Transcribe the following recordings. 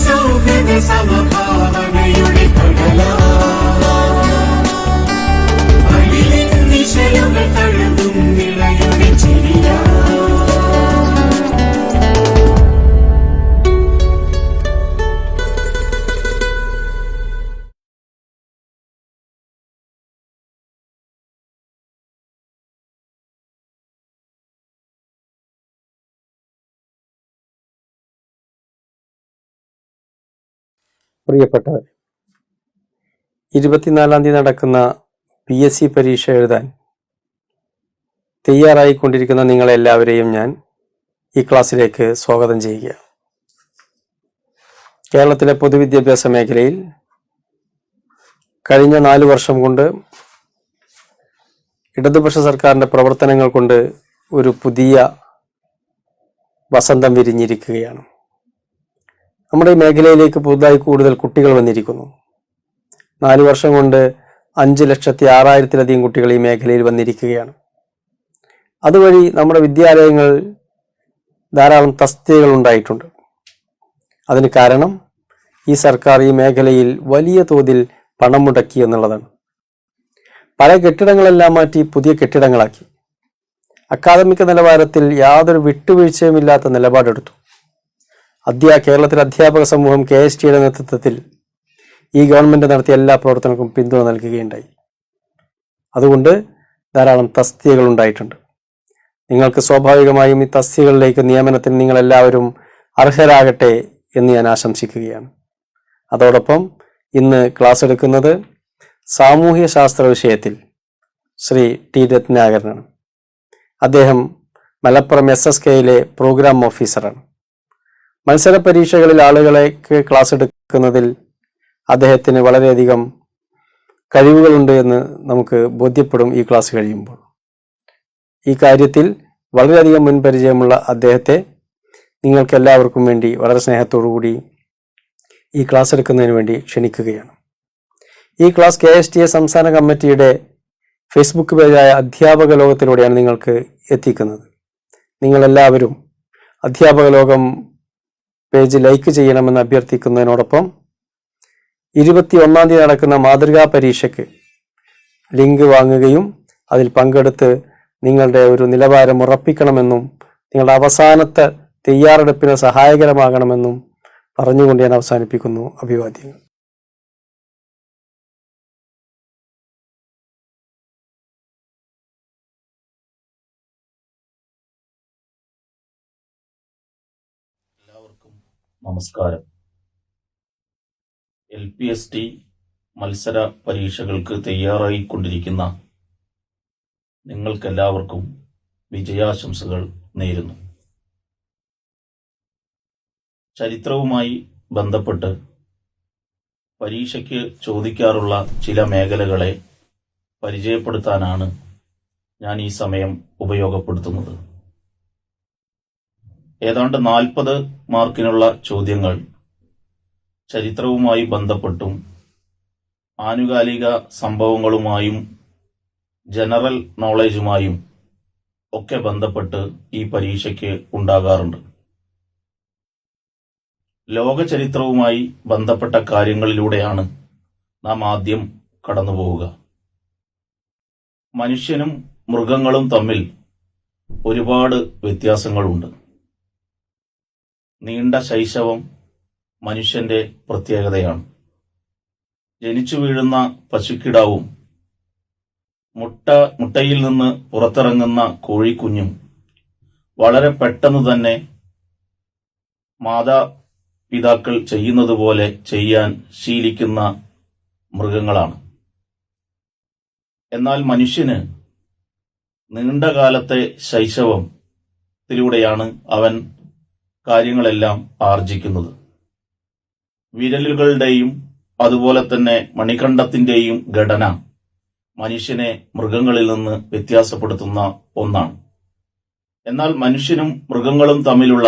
സൗഹൃദ സമഭാവനയുടെ കടലാ നിശലുകൾ തഴുകും നിളയുടെ ചിരിയാ. പ്രിയപ്പെട്ടവർ, 24 തീയതി നടക്കുന്ന PSC പരീക്ഷ എഴുതാൻ തയ്യാറായിക്കൊണ്ടിരിക്കുന്ന നിങ്ങളെല്ലാവരെയും ഞാൻ ഈ ക്ലാസ്സിലേക്ക് സ്വാഗതം ചെയ്യുക. കേരളത്തിലെ പൊതുവിദ്യാഭ്യാസ മേഖലയിൽ കഴിഞ്ഞ 4 വർഷം കൊണ്ട് ഇടതുപക്ഷ സർക്കാരിൻ്റെ പ്രവർത്തനങ്ങൾ കൊണ്ട് ഒരു പുതിയ വസന്തം വിരിഞ്ഞിരിക്കുകയാണ്. നമ്മുടെ ഈ മേഖലയിലേക്ക് പുതുതായി കൂടുതൽ കുട്ടികൾ വന്നിരിക്കുന്നു. 4 വർഷം കൊണ്ട് 5,06,000-ലധികം കുട്ടികൾ ഈ മേഖലയിൽ വന്നിരിക്കുകയാണ്. അതുവഴി നമ്മുടെ വിദ്യാലയങ്ങൾ ധാരാളം തസ്തികകൾ ഉണ്ടായിട്ടുണ്ട്. അതിന് കാരണം ഈ സർക്കാർ ഈ മേഖലയിൽ വലിയ തോതിൽ പണം മുടക്കി എന്നുള്ളതാണ്. പഴയ കെട്ടിടങ്ങളെല്ലാം മാറ്റി പുതിയ കെട്ടിടങ്ങളാക്കി. അക്കാദമിക നിലവാരത്തിൽ യാതൊരു വിട്ടുവീഴ്ചയുമില്ലാത്ത നിലപാടെടുത്തു. കേരളത്തിലെ അധ്യാപക സമൂഹം KSTയുടെ നേതൃത്വത്തിൽ ഈ ഗവൺമെന്റ് നടത്തിയ എല്ലാ പ്രവർത്തനങ്ങൾക്കും പിന്തുണ നൽകുകയുണ്ടായി. അതുകൊണ്ട് ധാരാളം തസ്തികകൾ ഉണ്ടായിട്ടുണ്ട്. നിങ്ങൾക്ക് സ്വാഭാവികമായും ഈ തസ്തികകളിലേക്ക് നിയമനത്തിന് നിങ്ങളെല്ലാവരും അർഹരാകട്ടെ എന്ന് ഞാൻ ആശംസിക്കുകയാണ്. അതോടൊപ്പം ഇന്ന് ക്ലാസ് എടുക്കുന്നത് സാമൂഹ്യ ശാസ്ത്ര വിഷയത്തിൽ ശ്രീ T. രത്നാകരനാണ്. അദ്ദേഹം മലപ്പുറം SSKയിലെ പ്രോഗ്രാം ഓഫീസറാണ്. മത്സര പരീക്ഷകളിൽ ആളുകളേക്ക് ക്ലാസ് എടുക്കുന്നതിൽ അദ്ദേഹത്തിന് വളരെയധികം കഴിവുകളുണ്ട് എന്ന് നമുക്ക് ബോധ്യപ്പെടും ഈ ക്ലാസ് കഴിയുമ്പോൾ. ഈ കാര്യത്തിൽ വളരെയധികം മുൻപരിചയമുള്ള അദ്ദേഹത്തെ നിങ്ങൾക്ക് എല്ലാവർക്കും വേണ്ടി വളരെ സ്നേഹത്തോടു കൂടി ഈ ക്ലാസ് എടുക്കുന്നതിന് വേണ്ടി ക്ഷണിക്കുകയാണ്. ഈ ക്ലാസ് KSTA സംസ്ഥാന കമ്മിറ്റിയുടെ ഫേസ്ബുക്ക് പേജായ അധ്യാപക ലോകത്തിലൂടെയാണ് നിങ്ങൾക്ക് എത്തിക്കുന്നത്. നിങ്ങളെല്ലാവരും അധ്യാപക ലോകം പേജ് ലൈക്ക് ചെയ്യണമെന്ന് അഭ്യർത്ഥിക്കുന്നതിനോടൊപ്പം 21 തീയതി നടക്കുന്ന മാതൃകാ പരീക്ഷയ്ക്ക് ലിങ്ക് വാങ്ങുകയും അതിൽ പങ്കെടുത്ത് നിങ്ങളുടെ ഒരു നിലവാരം ഉറപ്പിക്കണമെന്നും നിങ്ങളുടെ അവസാനത്തെ തയ്യാറെടുപ്പിന് സഹായകരമാകണമെന്നും പറഞ്ഞുകൊണ്ട് ഞാൻ അവസാനിപ്പിക്കുന്നു. അഭിവാദ്യങ്ങൾ. എല്ലാവർക്കും നമസ്കാരം. LPST മത്സര പരീക്ഷകൾക്ക് തയ്യാറായിക്കൊണ്ടിരിക്കുന്ന നിങ്ങൾക്കെല്ലാവർക്കും വിജയാശംസകൾ നേരുന്നു. ചരിത്രവുമായി ബന്ധപ്പെട്ട് പരീക്ഷയ്ക്ക് ചോദിക്കാറുള്ള ചില മേഖലകളെ പരിചയപ്പെടുത്താനാണ് ഞാൻ ഈ സമയം ഉപയോഗപ്പെടുത്തുന്നത്. ഏതാണ്ട് 40 മാർക്കിനുള്ള ചോദ്യങ്ങൾ ചരിത്രവുമായി ബന്ധപ്പെട്ടും ആനുകാലിക സംഭവങ്ങളുമായും ജനറൽ നോളേജുമായും ഒക്കെ ബന്ധപ്പെട്ട് ഈ പരീക്ഷയ്ക്ക് ഉണ്ടാകാറുണ്ട്. ലോക ചരിത്രവുമായി ബന്ധപ്പെട്ട കാര്യങ്ങളിലൂടെയാണ് നാം ആദ്യം കടന്നുപോവുക. മനുഷ്യനും മൃഗങ്ങളും തമ്മിൽ ഒരുപാട് വ്യത്യാസങ്ങളുണ്ട്. നീണ്ട ശൈശവം മനുഷ്യന്റെ പ്രത്യേകതയാണ്. ജനിച്ചു വീഴുന്ന പശുക്കിടാവും മുട്ടയിൽ നിന്ന് പുറത്തിറങ്ങുന്ന കോഴിക്കുഞ്ഞും വളരെ പെട്ടെന്ന് തന്നെ മാതാപിതാക്കൾ ചെയ്യുന്നത് പോലെ ചെയ്യാൻ ശീലിക്കുന്ന മൃഗങ്ങളാണ്. എന്നാൽ മനുഷ്യന് നീണ്ടകാലത്തെ ശൈശവത്തിലൂടെയാണ് അവൻ കാര്യങ്ങളെല്ലാം ആർജിക്കുന്നത്. വിരലുകളുടെയും അതുപോലെ തന്നെ മണികണ്ഠത്തിന്റെയും ഘടന മനുഷ്യനെ മൃഗങ്ങളിൽ നിന്ന് വ്യത്യാസപ്പെടുത്തുന്ന ഒന്നാണ്. എന്നാൽ മനുഷ്യനും മൃഗങ്ങളും തമ്മിലുള്ള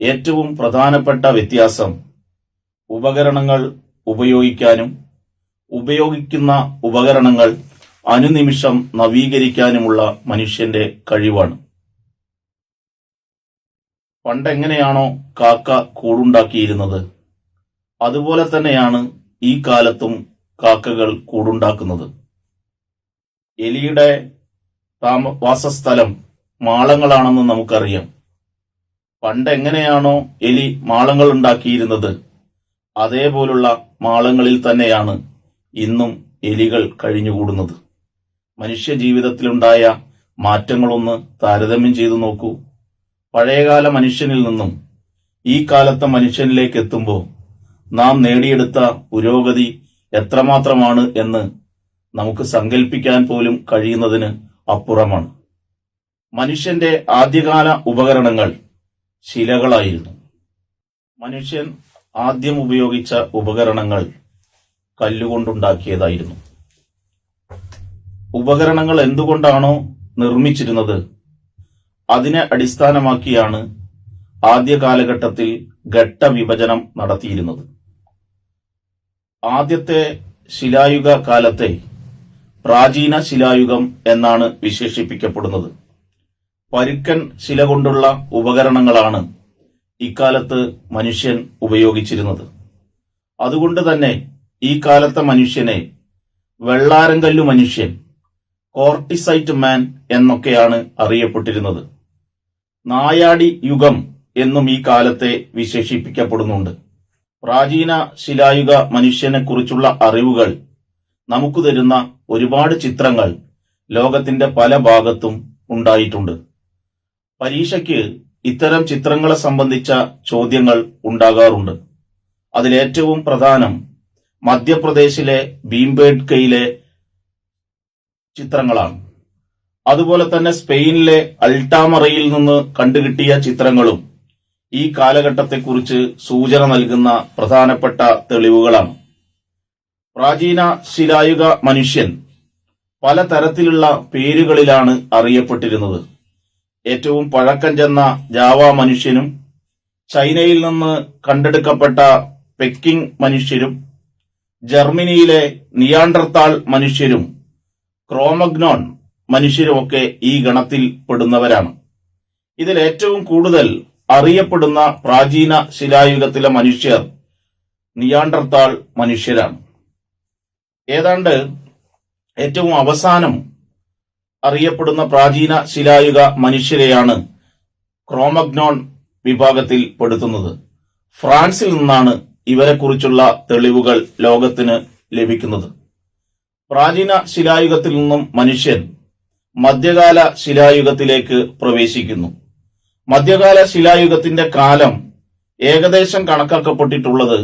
ഏറ്റവും പ്രധാനപ്പെട്ട വ്യത്യാസം ഉപകരണങ്ങൾ ഉപയോഗിക്കാനും ഉപയോഗിക്കുന്ന ഉപകരണങ്ങൾ അനുനിമിഷം നവീകരിക്കാനുമുള്ള മനുഷ്യന്റെ കഴിവാണ്. പണ്ടെങ്ങനെയാണോ കാക്ക കൂടുണ്ടാക്കിയിരുന്നത്, അതുപോലെ തന്നെയാണ് ഈ കാലത്തും കാക്കകൾ കൂടുണ്ടാക്കുന്നത്. എലിയുടെ വാസസ്ഥലം മാളങ്ങളാണെന്ന് നമുക്കറിയാം. പണ്ട് എങ്ങനെയാണോ എലി മാളങ്ങൾ ഉണ്ടാക്കിയിരുന്നത്, അതേപോലുള്ള മാളങ്ങളിൽ തന്നെയാണ് ഇന്നും എലികൾ കഴിഞ്ഞുകൂടുന്നത്. മനുഷ്യ ജീവിതത്തിലുണ്ടായ മാറ്റങ്ങളൊന്ന് താരതമ്യം ചെയ്തു നോക്കൂ. പഴയകാല മനുഷ്യനിൽ നിന്നും ഈ കാലത്തെ മനുഷ്യനിലേക്ക് എത്തുമ്പോൾ നാം നേടിയെടുത്ത പുരോഗതി എത്രമാത്രമാണ് എന്ന് നമുക്ക് സങ്കല്പിക്കാൻ പോലും കഴിയുന്നതിന് അപ്പുറമാണ്. മനുഷ്യന്റെ ആദ്യകാല ഉപകരണങ്ങൾ ശിലകളായിരുന്നു. മനുഷ്യൻ ആദ്യം ഉപയോഗിച്ച ഉപകരണങ്ങൾ കല്ലുകൊണ്ടുണ്ടാക്കിയതായിരുന്നു. ഉപകരണങ്ങൾ എന്തുകൊണ്ടാണോ നിർമ്മിച്ചിരുന്നത്, അതിനെ അടിസ്ഥാനമാക്കിയാണ് ആദ്യ കാലഘട്ടത്തിൽ ഘട്ടവിഭജനം നടത്തിയിരുന്നത്. ആദ്യത്തെ ശിലായുഗ കാലത്തെ പ്രാചീന ശിലായുഗം എന്നാണ് വിശേഷിപ്പിക്കപ്പെടുന്നത്. പരുക്കൻ ശില കൊണ്ടുള്ള ഉപകരണങ്ങളാണ് ഇക്കാലത്ത് മനുഷ്യൻ ഉപയോഗിച്ചിരുന്നത്. അതുകൊണ്ട് തന്നെ ഈ കാലത്തെ മനുഷ്യനെ വെള്ളാരങ്കല്ലു മനുഷ്യൻ, കോർട്ടിസൈറ്റ് മാൻ എന്നൊക്കെയാണ് അറിയപ്പെട്ടിരുന്നത്. നായാടി യുഗം എന്നും ഈ കാലത്തെ വിശേഷിപ്പിക്കപ്പെടുന്നുണ്ട്. പ്രാചീന ശിലായുഗ മനുഷ്യനെ കുറിച്ചുള്ള അറിവുകൾ നമുക്ക് തരുന്ന ഒരുപാട് ചിത്രങ്ങൾ ലോകത്തിന്റെ പല ഭാഗത്തും ഉണ്ടായിട്ടുണ്ട്. പരീക്ഷയ്ക്ക് ഇത്തരം ചിത്രങ്ങളെ സംബന്ധിച്ച ചോദ്യങ്ങൾ ഉണ്ടാകാറുണ്ട്. അതിലേറ്റവും പ്രധാനം മധ്യപ്രദേശിലെ ഭീംബേഡ്കയിലെ ചിത്രങ്ങളാണ്. അതുപോലെ തന്നെ സ്പെയിനിലെ അൾട്ടാമറയിൽ നിന്ന് കണ്ടുകിട്ടിയ ചിത്രങ്ങളും ഈ കാലഘട്ടത്തെക്കുറിച്ച് സൂചന നൽകുന്ന പ്രധാനപ്പെട്ട തെളിവുകളാണ്. പ്രാചീന ശിലായുഗ മനുഷ്യൻ പലതരത്തിലുള്ള പേരുകളിലാണ് അറിയപ്പെട്ടിരുന്നത്. ഏറ്റവും പഴക്കം ചെന്ന ജാവ മനുഷ്യനും ചൈനയിൽ നിന്ന് കണ്ടെടുക്കപ്പെട്ട പെക്കിംഗ് മനുഷ്യരും ജർമ്മനിയിലെ നിയാണ്ടർത്താൾ മനുഷ്യരും ക്രോമഗ്നോൺ മനുഷ്യരുമൊക്കെ ഈ ഗണത്തിൽ പെടുന്നവരാണ്. ഇതിൽ ഏറ്റവും കൂടുതൽ അറിയപ്പെടുന്ന പ്രാചീന ശിലായുഗത്തിലെ മനുഷ്യർ നിയാണ്ടർത്താൾ മനുഷ്യരാണ്. ഏതാണ്ട് ഏറ്റവും അവസാനം അറിയപ്പെടുന്ന പ്രാചീന ശിലായുഗ മനുഷ്യരെയാണ് ക്രോമഗ്നോൺ വിഭാഗത്തിൽ പെടുത്തുന്നത്. ഫ്രാൻസിൽ നിന്നാണ് ഇവരെക്കുറിച്ചുള്ള തെളിവുകൾ ലോകത്തിന് ലഭിക്കുന്നത്. പ്രാചീന ശിലായുഗത്തിൽ നിന്നും മനുഷ്യൻ മധ്യകാല ശിലായുഗത്തിലേക്ക് പ്രവേശിക്കുന്നു. മധ്യകാല ശിലായുഗത്തിന്റെ കാലം ഏകദേശം കണക്കാക്കപ്പെട്ടിട്ടുള്ളത്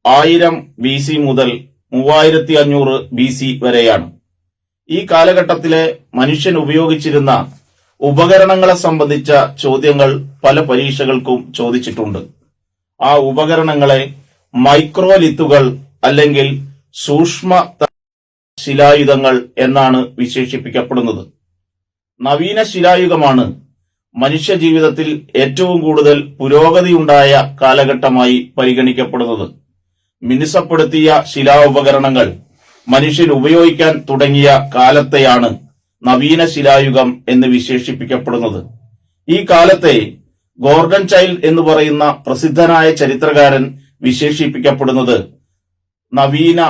1000 BC മുതൽ 3500 BC വരെയാണ്. ഈ കാലഘട്ടത്തിലെ മനുഷ്യൻ ഉപയോഗിച്ചിരുന്ന ഉപകരണങ്ങളെ സംബന്ധിച്ച ചോദ്യങ്ങൾ പല പരീക്ഷകൾക്കും ചോദിച്ചിട്ടുണ്ട്. ആ ഉപകരണങ്ങളെ മൈക്രോലിത്തുകൾ അല്ലെങ്കിൽ സൂക്ഷ്മ ശിലായുധങ്ങൾ എന്നാണ് വിശേഷിപ്പിക്കപ്പെടുന്നത്. നവീന ശിലായുഗമാണ് മനുഷ്യ ജീവിതത്തിൽ ഏറ്റവും കൂടുതൽ പുരോഗതിയുണ്ടായ കാലഘട്ടമായി പരിഗണിക്കപ്പെടുന്നത്. മിനുസപ്പെടുത്തിയ ശിലാ ഉപകരണങ്ങൾ മനുഷ്യൻ ഉപയോഗിക്കാൻ തുടങ്ങിയ കാലത്തെയാണ് നവീന ശിലായുഗം എന്ന് വിശേഷിപ്പിക്കപ്പെടുന്നത്. ഈ കാലത്തെ ഗോർഡൻ ചൈൽഡ് എന്ന് പറയുന്ന പ്രസിദ്ധനായ ചരിത്രകാരൻ വിശേഷിപ്പിക്കപ്പെടുന്നത് നവീന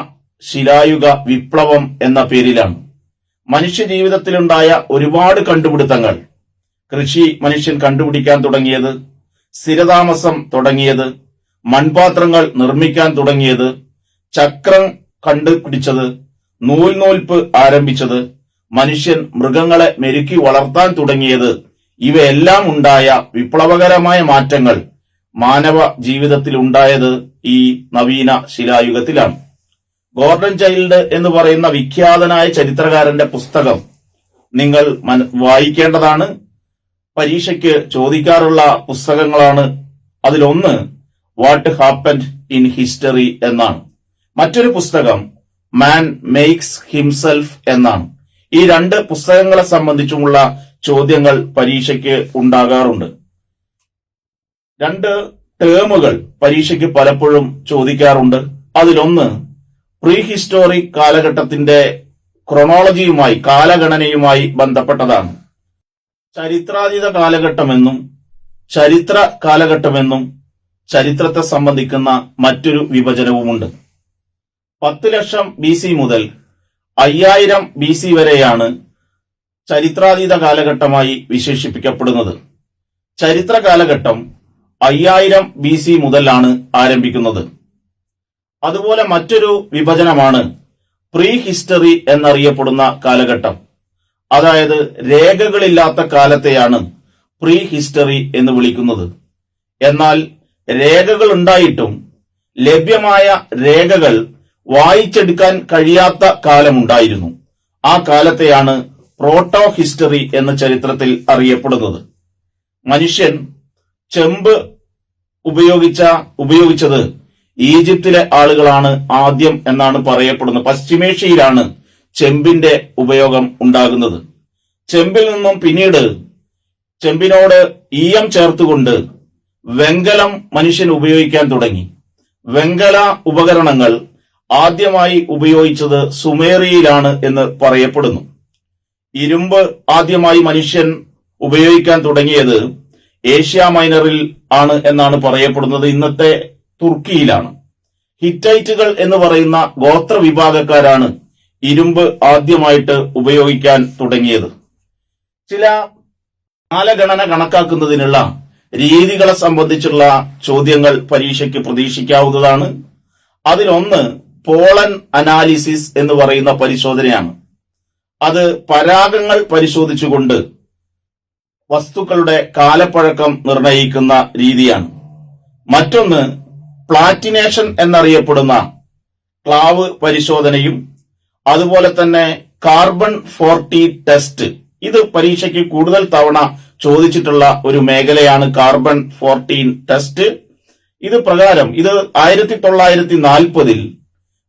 ശിലായുഗ വിപ്ലവം എന്ന പേരിലാണ്. മനുഷ്യ ജീവിതത്തിലുണ്ടായ ഒരുപാട് കണ്ടുപിടുത്തങ്ങൾ, കൃഷി മനുഷ്യൻ കണ്ടുപിടിക്കാൻ തുടങ്ങിയത്, സ്ഥിരതാമസം തുടങ്ങിയത്, മൺപാത്രങ്ങൾ നിർമ്മിക്കാൻ തുടങ്ങിയത്, ചക്രം കണ്ടുപിടിച്ചത്, നൂൽനൂൽപ്പ് ആരംഭിച്ചത്, മനുഷ്യൻ മൃഗങ്ങളെ മെരുക്കി വളർത്താൻ തുടങ്ങിയത്, ഇവയെല്ലാം ഉണ്ടായ വിപ്ലവകരമായ മാറ്റങ്ങൾ മാനവ ജീവിതത്തിൽ ഉണ്ടായത് ഈ നവീന ശിലായുഗത്തിലാണ്. ഗോർഡൻ ചൈൽഡ് എന്ന് പറയുന്ന വിഖ്യാതനായ ചരിത്രകാരന്റെ പുസ്തകം നിങ്ങൾ വായിക്കേണ്ടതാണ്. പരീക്ഷയ്ക്ക് ചോദിക്കാറുള്ള പുസ്തകങ്ങളാണ്. അതിലൊന്ന് വാട്ട് ഹാപ്പൻഡ് ഇൻ ഹിസ്റ്ററി എന്നാണ്. മറ്റൊരു പുസ്തകം മാൻ മേക്സ് ഹിംസെൽഫ് എന്നാണ്. ഈ രണ്ട് പുസ്തകങ്ങളെ സംബന്ധിച്ചുമുള്ള ചോദ്യങ്ങൾ പരീക്ഷയ്ക്ക് ഉണ്ടാകാറുണ്ട്. രണ്ട് ടേമുകൾ പരീക്ഷയ്ക്ക് പലപ്പോഴും ചോദിക്കാറുണ്ട്. അതിലൊന്ന് പ്രീ ഹിസ്റ്റോറിക് കാലഘട്ടത്തിന്റെ ക്രൊണോളജിയുമായി, കാലഗണനയുമായി ബന്ധപ്പെട്ടതാണ്. ചരിത്രാതീത കാലഘട്ടമെന്നും ചരിത്ര കാലഘട്ടമെന്നും ചരിത്രത്തെ സംബന്ധിക്കുന്ന മറ്റൊരു വിഭജനവുമുണ്ട്. 10 ലക്ഷം BC മുതൽ 5000 BC വരെയാണ് ചരിത്രാതീത കാലഘട്ടമായി വിശേഷിപ്പിക്കപ്പെടുന്നത്. ചരിത്ര കാലഘട്ടം 5000 BC മുതലാണ് ആരംഭിക്കുന്നത്. അതുപോലെ മറ്റൊരു വിഭജനമാണ് പ്രീ ഹിസ്റ്ററി എന്നറിയപ്പെടുന്ന കാലഘട്ടം. അതായത് രേഖകളില്ലാത്ത കാലത്തെയാണ് പ്രീ ഹിസ്റ്ററി എന്ന് വിളിക്കുന്നത്. എന്നാൽ രേഖകൾ ഉണ്ടായിട്ടും ലഭ്യമായ രേഖകൾ വായിച്ചെടുക്കാൻ കഴിയാത്ത കാലമുണ്ടായിരുന്നു. ആ കാലത്തെയാണ് പ്രോട്ടോ ഹിസ്റ്ററി എന്ന ചരിത്രത്തിൽ അറിയപ്പെടുന്നത്. മനുഷ്യൻ ചെമ്പ് ഉപയോഗിച്ചത് ഈജിപ്തിലെ ആളുകളാണ് ആദ്യം എന്നാണ് പറയപ്പെടുന്നത്. പശ്ചിമേഷ്യയിലാണ് ചെമ്പിന്റെ ഉപയോഗം ഉണ്ടാകുന്നത്. ചെമ്പിൽ നിന്നും പിന്നീട് ചെമ്പിനോട് ഈയം ചേർത്തുകൊണ്ട് വെങ്കലം മനുഷ്യൻ ഉപയോഗിക്കാൻ തുടങ്ങി. വെങ്കല ഉപകരണങ്ങൾ ആദ്യമായി ഉപയോഗിച്ചത് സുമേറിയയിലാണ് എന്ന് പറയപ്പെടുന്നു. ഇരുമ്പ് ആദ്യമായി മനുഷ്യൻ ഉപയോഗിക്കാൻ തുടങ്ങിയത് ഏഷ്യ മൈനറിൽ ആണ് എന്നാണ് പറയപ്പെടുന്നത്. ഇന്നത്തെ തുർക്കിയിലാണ്. ഹിറ്റൈറ്റുകൾ എന്ന് പറയുന്ന ഗോത്ര വിഭാഗക്കാരാണ് ഇരുമ്പ് ആദ്യമായിട്ട് ഉപയോഗിക്കാൻ തുടങ്ങിയത്. ചില കാലഗണന കണക്കാക്കുന്നതിനുള്ള രീതികളെ സംബന്ധിച്ചുള്ള ചോദ്യങ്ങൾ പരീക്ഷയ്ക്ക് പ്രതീക്ഷിക്കാവുന്നതാണ്. അതിലൊന്ന് പോളൻ അനാലിസിസ് എന്ന് പറയുന്ന പരിശോധനയാണ്. അത് പരാഗങ്ങൾ പരിശോധിച്ചുകൊണ്ട് വസ്തുക്കളുടെ കാലപ്പഴക്കം നിർണയിക്കുന്ന രീതിയാണ്. മറ്റൊന്ന് പ്ലാറ്റിനേഷൻ എന്നറിയപ്പെടുന്ന ക്ലാവ് പരിശോധനയും അതുപോലെ തന്നെ കാർബൺ 40 ടെസ്റ്റ്. ഇത് പരീക്ഷയ്ക്ക് കൂടുതൽ തവണ ചോദിച്ചിട്ടുള്ള ഒരു മേഖലയാണ് കാർബൺ 14 ടെസ്റ്റ്. ഇത് പ്രകാരം ഇത് 1940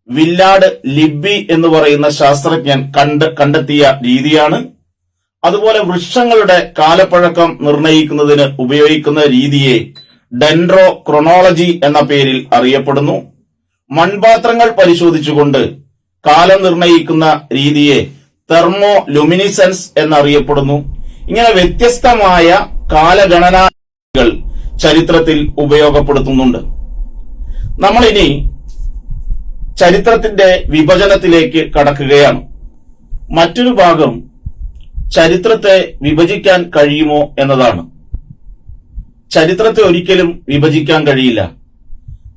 വില്ലാഡ് ലിബ്ബി എന്ന് പറയുന്ന ശാസ്ത്രജ്ഞൻ കണ്ടെത്തിയ രീതിയാണ്. അതുപോലെ വൃക്ഷങ്ങളുടെ കാലപ്പഴക്കം നിർണയിക്കുന്നതിന് ഉപയോഗിക്കുന്ന രീതിയെ ഡെൻഡ്രോ ക്രോണോളജി എന്ന പേരിൽ അറിയപ്പെടുന്നു. മൺപാത്രങ്ങൾ പരിശോധിച്ചുകൊണ്ട് കാലം നിർണയിക്കുന്ന രീതിയെ തെർമോ ലുമിനിസെൻസ് എന്നറിയപ്പെടുന്നു. ഇങ്ങനെ വ്യത്യസ്തമായ കാലഗണനകൾ ചരിത്രത്തിൽ ഉപയോഗപ്പെടുത്തുന്നുണ്ട്. നമ്മളിനി ചരിത്രത്തിന്റെ വിഭജനത്തിലേക്ക് കടക്കുകയാണ്. മറ്റൊരു ഭാഗം ചരിത്രത്തെ വിഭജിക്കാൻ കഴിയുമോ എന്നതാണ്. ചരിത്രത്തെ ഒരിക്കലും വിഭജിക്കാൻ കഴിയില്ല.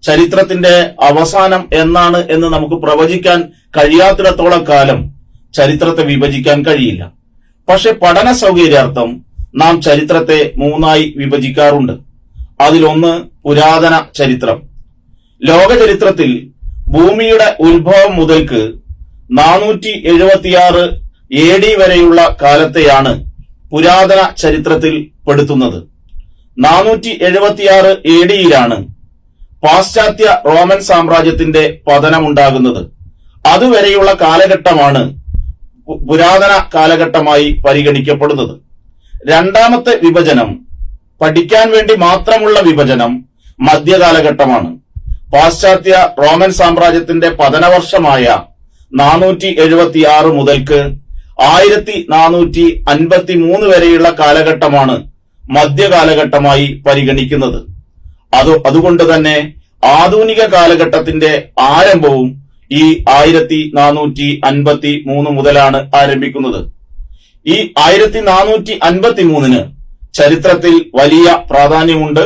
ചരിത്രത്തിന്റെ അവസാനം എന്നാണ് എന്ന് നമുക്ക് പ്രവചിക്കാൻ കഴിയാത്തിടത്തോളം കാലം ചരിത്രത്തെ വിഭജിക്കാൻ കഴിയില്ല. പക്ഷെ പഠന സൗകര്യാർത്ഥം നാം ചരിത്രത്തെ 3ആയി വിഭജിക്കാറുണ്ട്. അതിലൊന്ന് പുരാതന ചരിത്രം. ലോക ചരിത്രത്തിൽ ഭൂമിയുടെ ഉത്ഭവം മുതൽക്ക് 476 AD വരെയുള്ള കാലത്തെയാണ് പുരാതന ചരിത്രത്തിൽ പെടുത്തുന്നത്. 476 AD പാശ്ചാത്യ റോമൻ സാമ്രാജ്യത്തിന്റെ പതനമുണ്ടാകുന്നത്. അതുവരെയുള്ള കാലഘട്ടമാണ് പുരാതന കാലഘട്ടമായി പരിഗണിക്കപ്പെടുന്നത്. രണ്ടാമത്തെ വിഭജനം, പഠിക്കാൻ വേണ്ടി മാത്രമുള്ള വിഭജനം, മധ്യകാലഘട്ടമാണ്. പാശ്ചാത്യ റോമൻ സാമ്രാജ്യത്തിന്റെ പതനവർഷമായ 476 മുതൽക്ക് 1453 വരെയുള്ള കാലഘട്ടമാണ് മധ്യകാലഘട്ടമായി പരിഗണിക്കുന്നത്. അതുകൊണ്ട് തന്നെ ആധുനിക കാലഘട്ടത്തിന്റെ ആരംഭവും ഈ 1453 മുതലാണ് ആരംഭിക്കുന്നത്. ഈ 1453 ചരിത്രത്തിൽ വലിയ പ്രാധാന്യമുണ്ട്.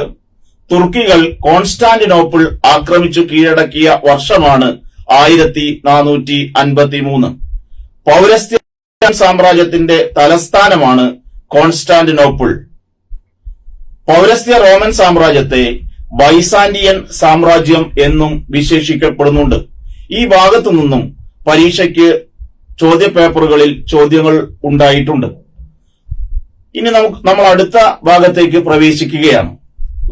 തുർക്കികൾ കോൺസ്റ്റാന്റിനോപ്പിൾ ആക്രമിച്ചു കീഴടക്കിയ വർഷമാണ് 1453. പൗരസ്ത്യ സാമ്രാജ്യത്തിന്റെ തലസ്ഥാനമാണ് കോൺസ്റ്റാന്റിനോപ്പിൾ. പൗരസ്ത്യ റോമൻ സാമ്രാജ്യത്തെ ബൈസാന്റിയൻ സാമ്രാജ്യം എന്നും വിശേഷിക്കപ്പെടുന്നുണ്ട്. ഈ ഭാഗത്തു നിന്നും പരീക്ഷയ്ക്ക് ചോദ്യപേപ്പറുകളിൽ ചോദ്യങ്ങൾ ഉണ്ടായിട്ടുണ്ട്. ഇനി നമ്മൾ അടുത്ത ഭാഗത്തേക്ക് പ്രവേശിക്കുകയാണ്.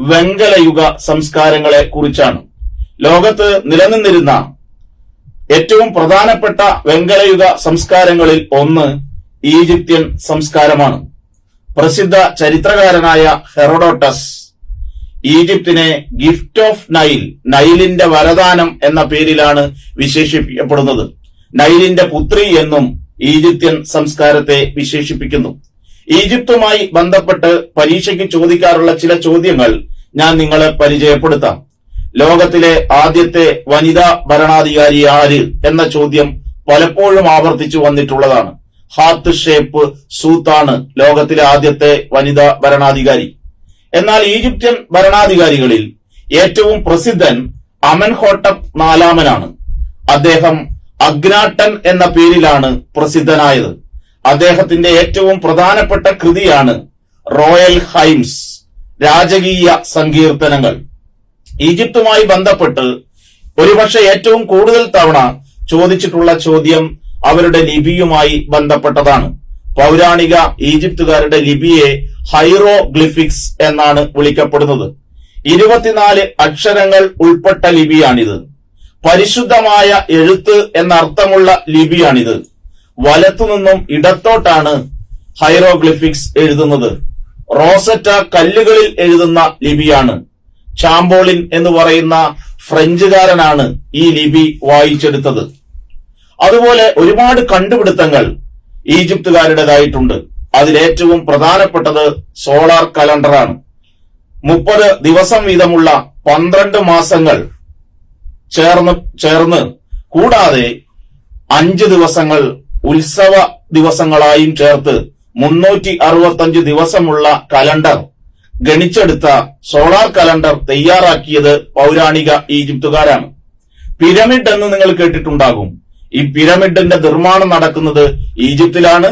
വെങ്കലയുഗ സംസ്കാരങ്ങളെ കുറിച്ചാണ്. ലോകത്ത് നിലനിന്നിരുന്ന ഏറ്റവും പ്രധാനപ്പെട്ട വെങ്കലയുഗ സംസ്കാരങ്ങളിൽ ഒന്ന് ഈജിപ്ഷ്യൻ സംസ്കാരമാണ്. പ്രസിദ്ധ ചരിത്രകാരനായ ഹെറോഡോട്ടസ് ഈജിപ്തിനെ ഗിഫ്റ്റ് ഓഫ് നൈൽ, നൈലിന്റെ വരദാനം എന്ന പേരിലാണ് വിശേഷിപ്പിക്കപ്പെടുന്നത്. നൈലിന്റെ പുത്രി എന്നും ഈജിപ്ഷ്യൻ സംസ്കാരത്തെ വിശേഷിപ്പിക്കുന്നു. ഈജിപ്തുമായി ബന്ധപ്പെട്ട് പരീക്ഷയ്ക്ക് ചോദിക്കാറുള്ള ചില ചോദ്യങ്ങൾ ഞാൻ നിങ്ങളെ പരിചയപ്പെടുത്താം. ലോകത്തിലെ ആദ്യത്തെ വനിതാ ഭരണാധികാരി ആര് എന്ന ചോദ്യം പലപ്പോഴും ആവർത്തിച്ചു വന്നിട്ടുള്ളതാണ്. ഹാർട്ട് ഷേപ്പ് സൂത്താണ് ലോകത്തിലെ ആദ്യത്തെ വനിതാ ഭരണാധികാരി. എന്നാൽ ഈജിപ്ഷ്യൻ ഭരണാധികാരികളിൽ ഏറ്റവും പ്രസിദ്ധൻ അമൻഹോട്ടപ്പ് നാലാമനാണ്. അദ്ദേഹം അഗ്നാട്ടൻ എന്ന പേരിലാണ് പ്രസിദ്ധനായത്. അദ്ദേഹത്തിന്റെ ഏറ്റവും പ്രധാനപ്പെട്ട കൃതിയാണ് റോയൽ ഹൈംസ്, രാജകീയ സങ്കീർത്തനങ്ങൾ. ഈജിപ്തുമായി ബന്ധപ്പെട്ട് ഒരുപക്ഷെ ഏറ്റവും കൂടുതൽ തവണ ചോദിച്ചിട്ടുള്ള ചോദ്യം അവരുടെ ലിപിയുമായി ബന്ധപ്പെട്ടതാണ്. പൗരാണിക ഈജിപ്തുകാരുടെ ലിപിയെ ഹൈറോഗ്ലിഫിക്സ് എന്നാണ് വിളിക്കപ്പെടുന്നത്. 24 അക്ഷരങ്ങൾ ഉൾപ്പെട്ട ലിപിയാണിത്. പരിശുദ്ധമായ എഴുത്ത് എന്നർത്ഥമുള്ള ലിപിയാണിത്. വലത്തുനിന്നും ഇടത്തോട്ടാണ് ഹൈറോഗ്ലിഫിക്സ് എഴുതുന്നത്. റോസറ്റ കല്ലുകളിൽ എഴുതുന്ന ലിപിയാണ്. ചാമ്പോളിൻ എന്ന് പറയുന്ന ഫ്രഞ്ചുകാരനാണ് ഈ ലിപി വായിച്ചെടുത്തത്. അതുപോലെ ഒരുപാട് കണ്ടുപിടുത്തങ്ങൾ ഈജിപ്തുകാരുടേതായിട്ടുണ്ട്. അതിലേറ്റവും പ്രധാനപ്പെട്ടത് സോളാർ കലണ്ടറാണ്. 30 ദിവസം വീതമുള്ള 12 മാസങ്ങൾ ചേർന്ന് കൂടാതെ 5 ദിവസങ്ങൾ ഉത്സവ ദിവസങ്ങളായും ചേർത്ത് 365 ദിവസമുള്ള കലണ്ടർ ഗണിച്ചെടുത്ത സോളാർ കലണ്ടർ തയ്യാറാക്കിയത് പൗരാണിക ഈജിപ്തുകാരാണ്. പിരമിഡ് എന്ന് നിങ്ങൾ കേട്ടിട്ടുണ്ടാകും. ഈ പിരമിഡിന്റെ നിർമ്മാണം നടക്കുന്നത് ഈജിപ്തിലാണ്.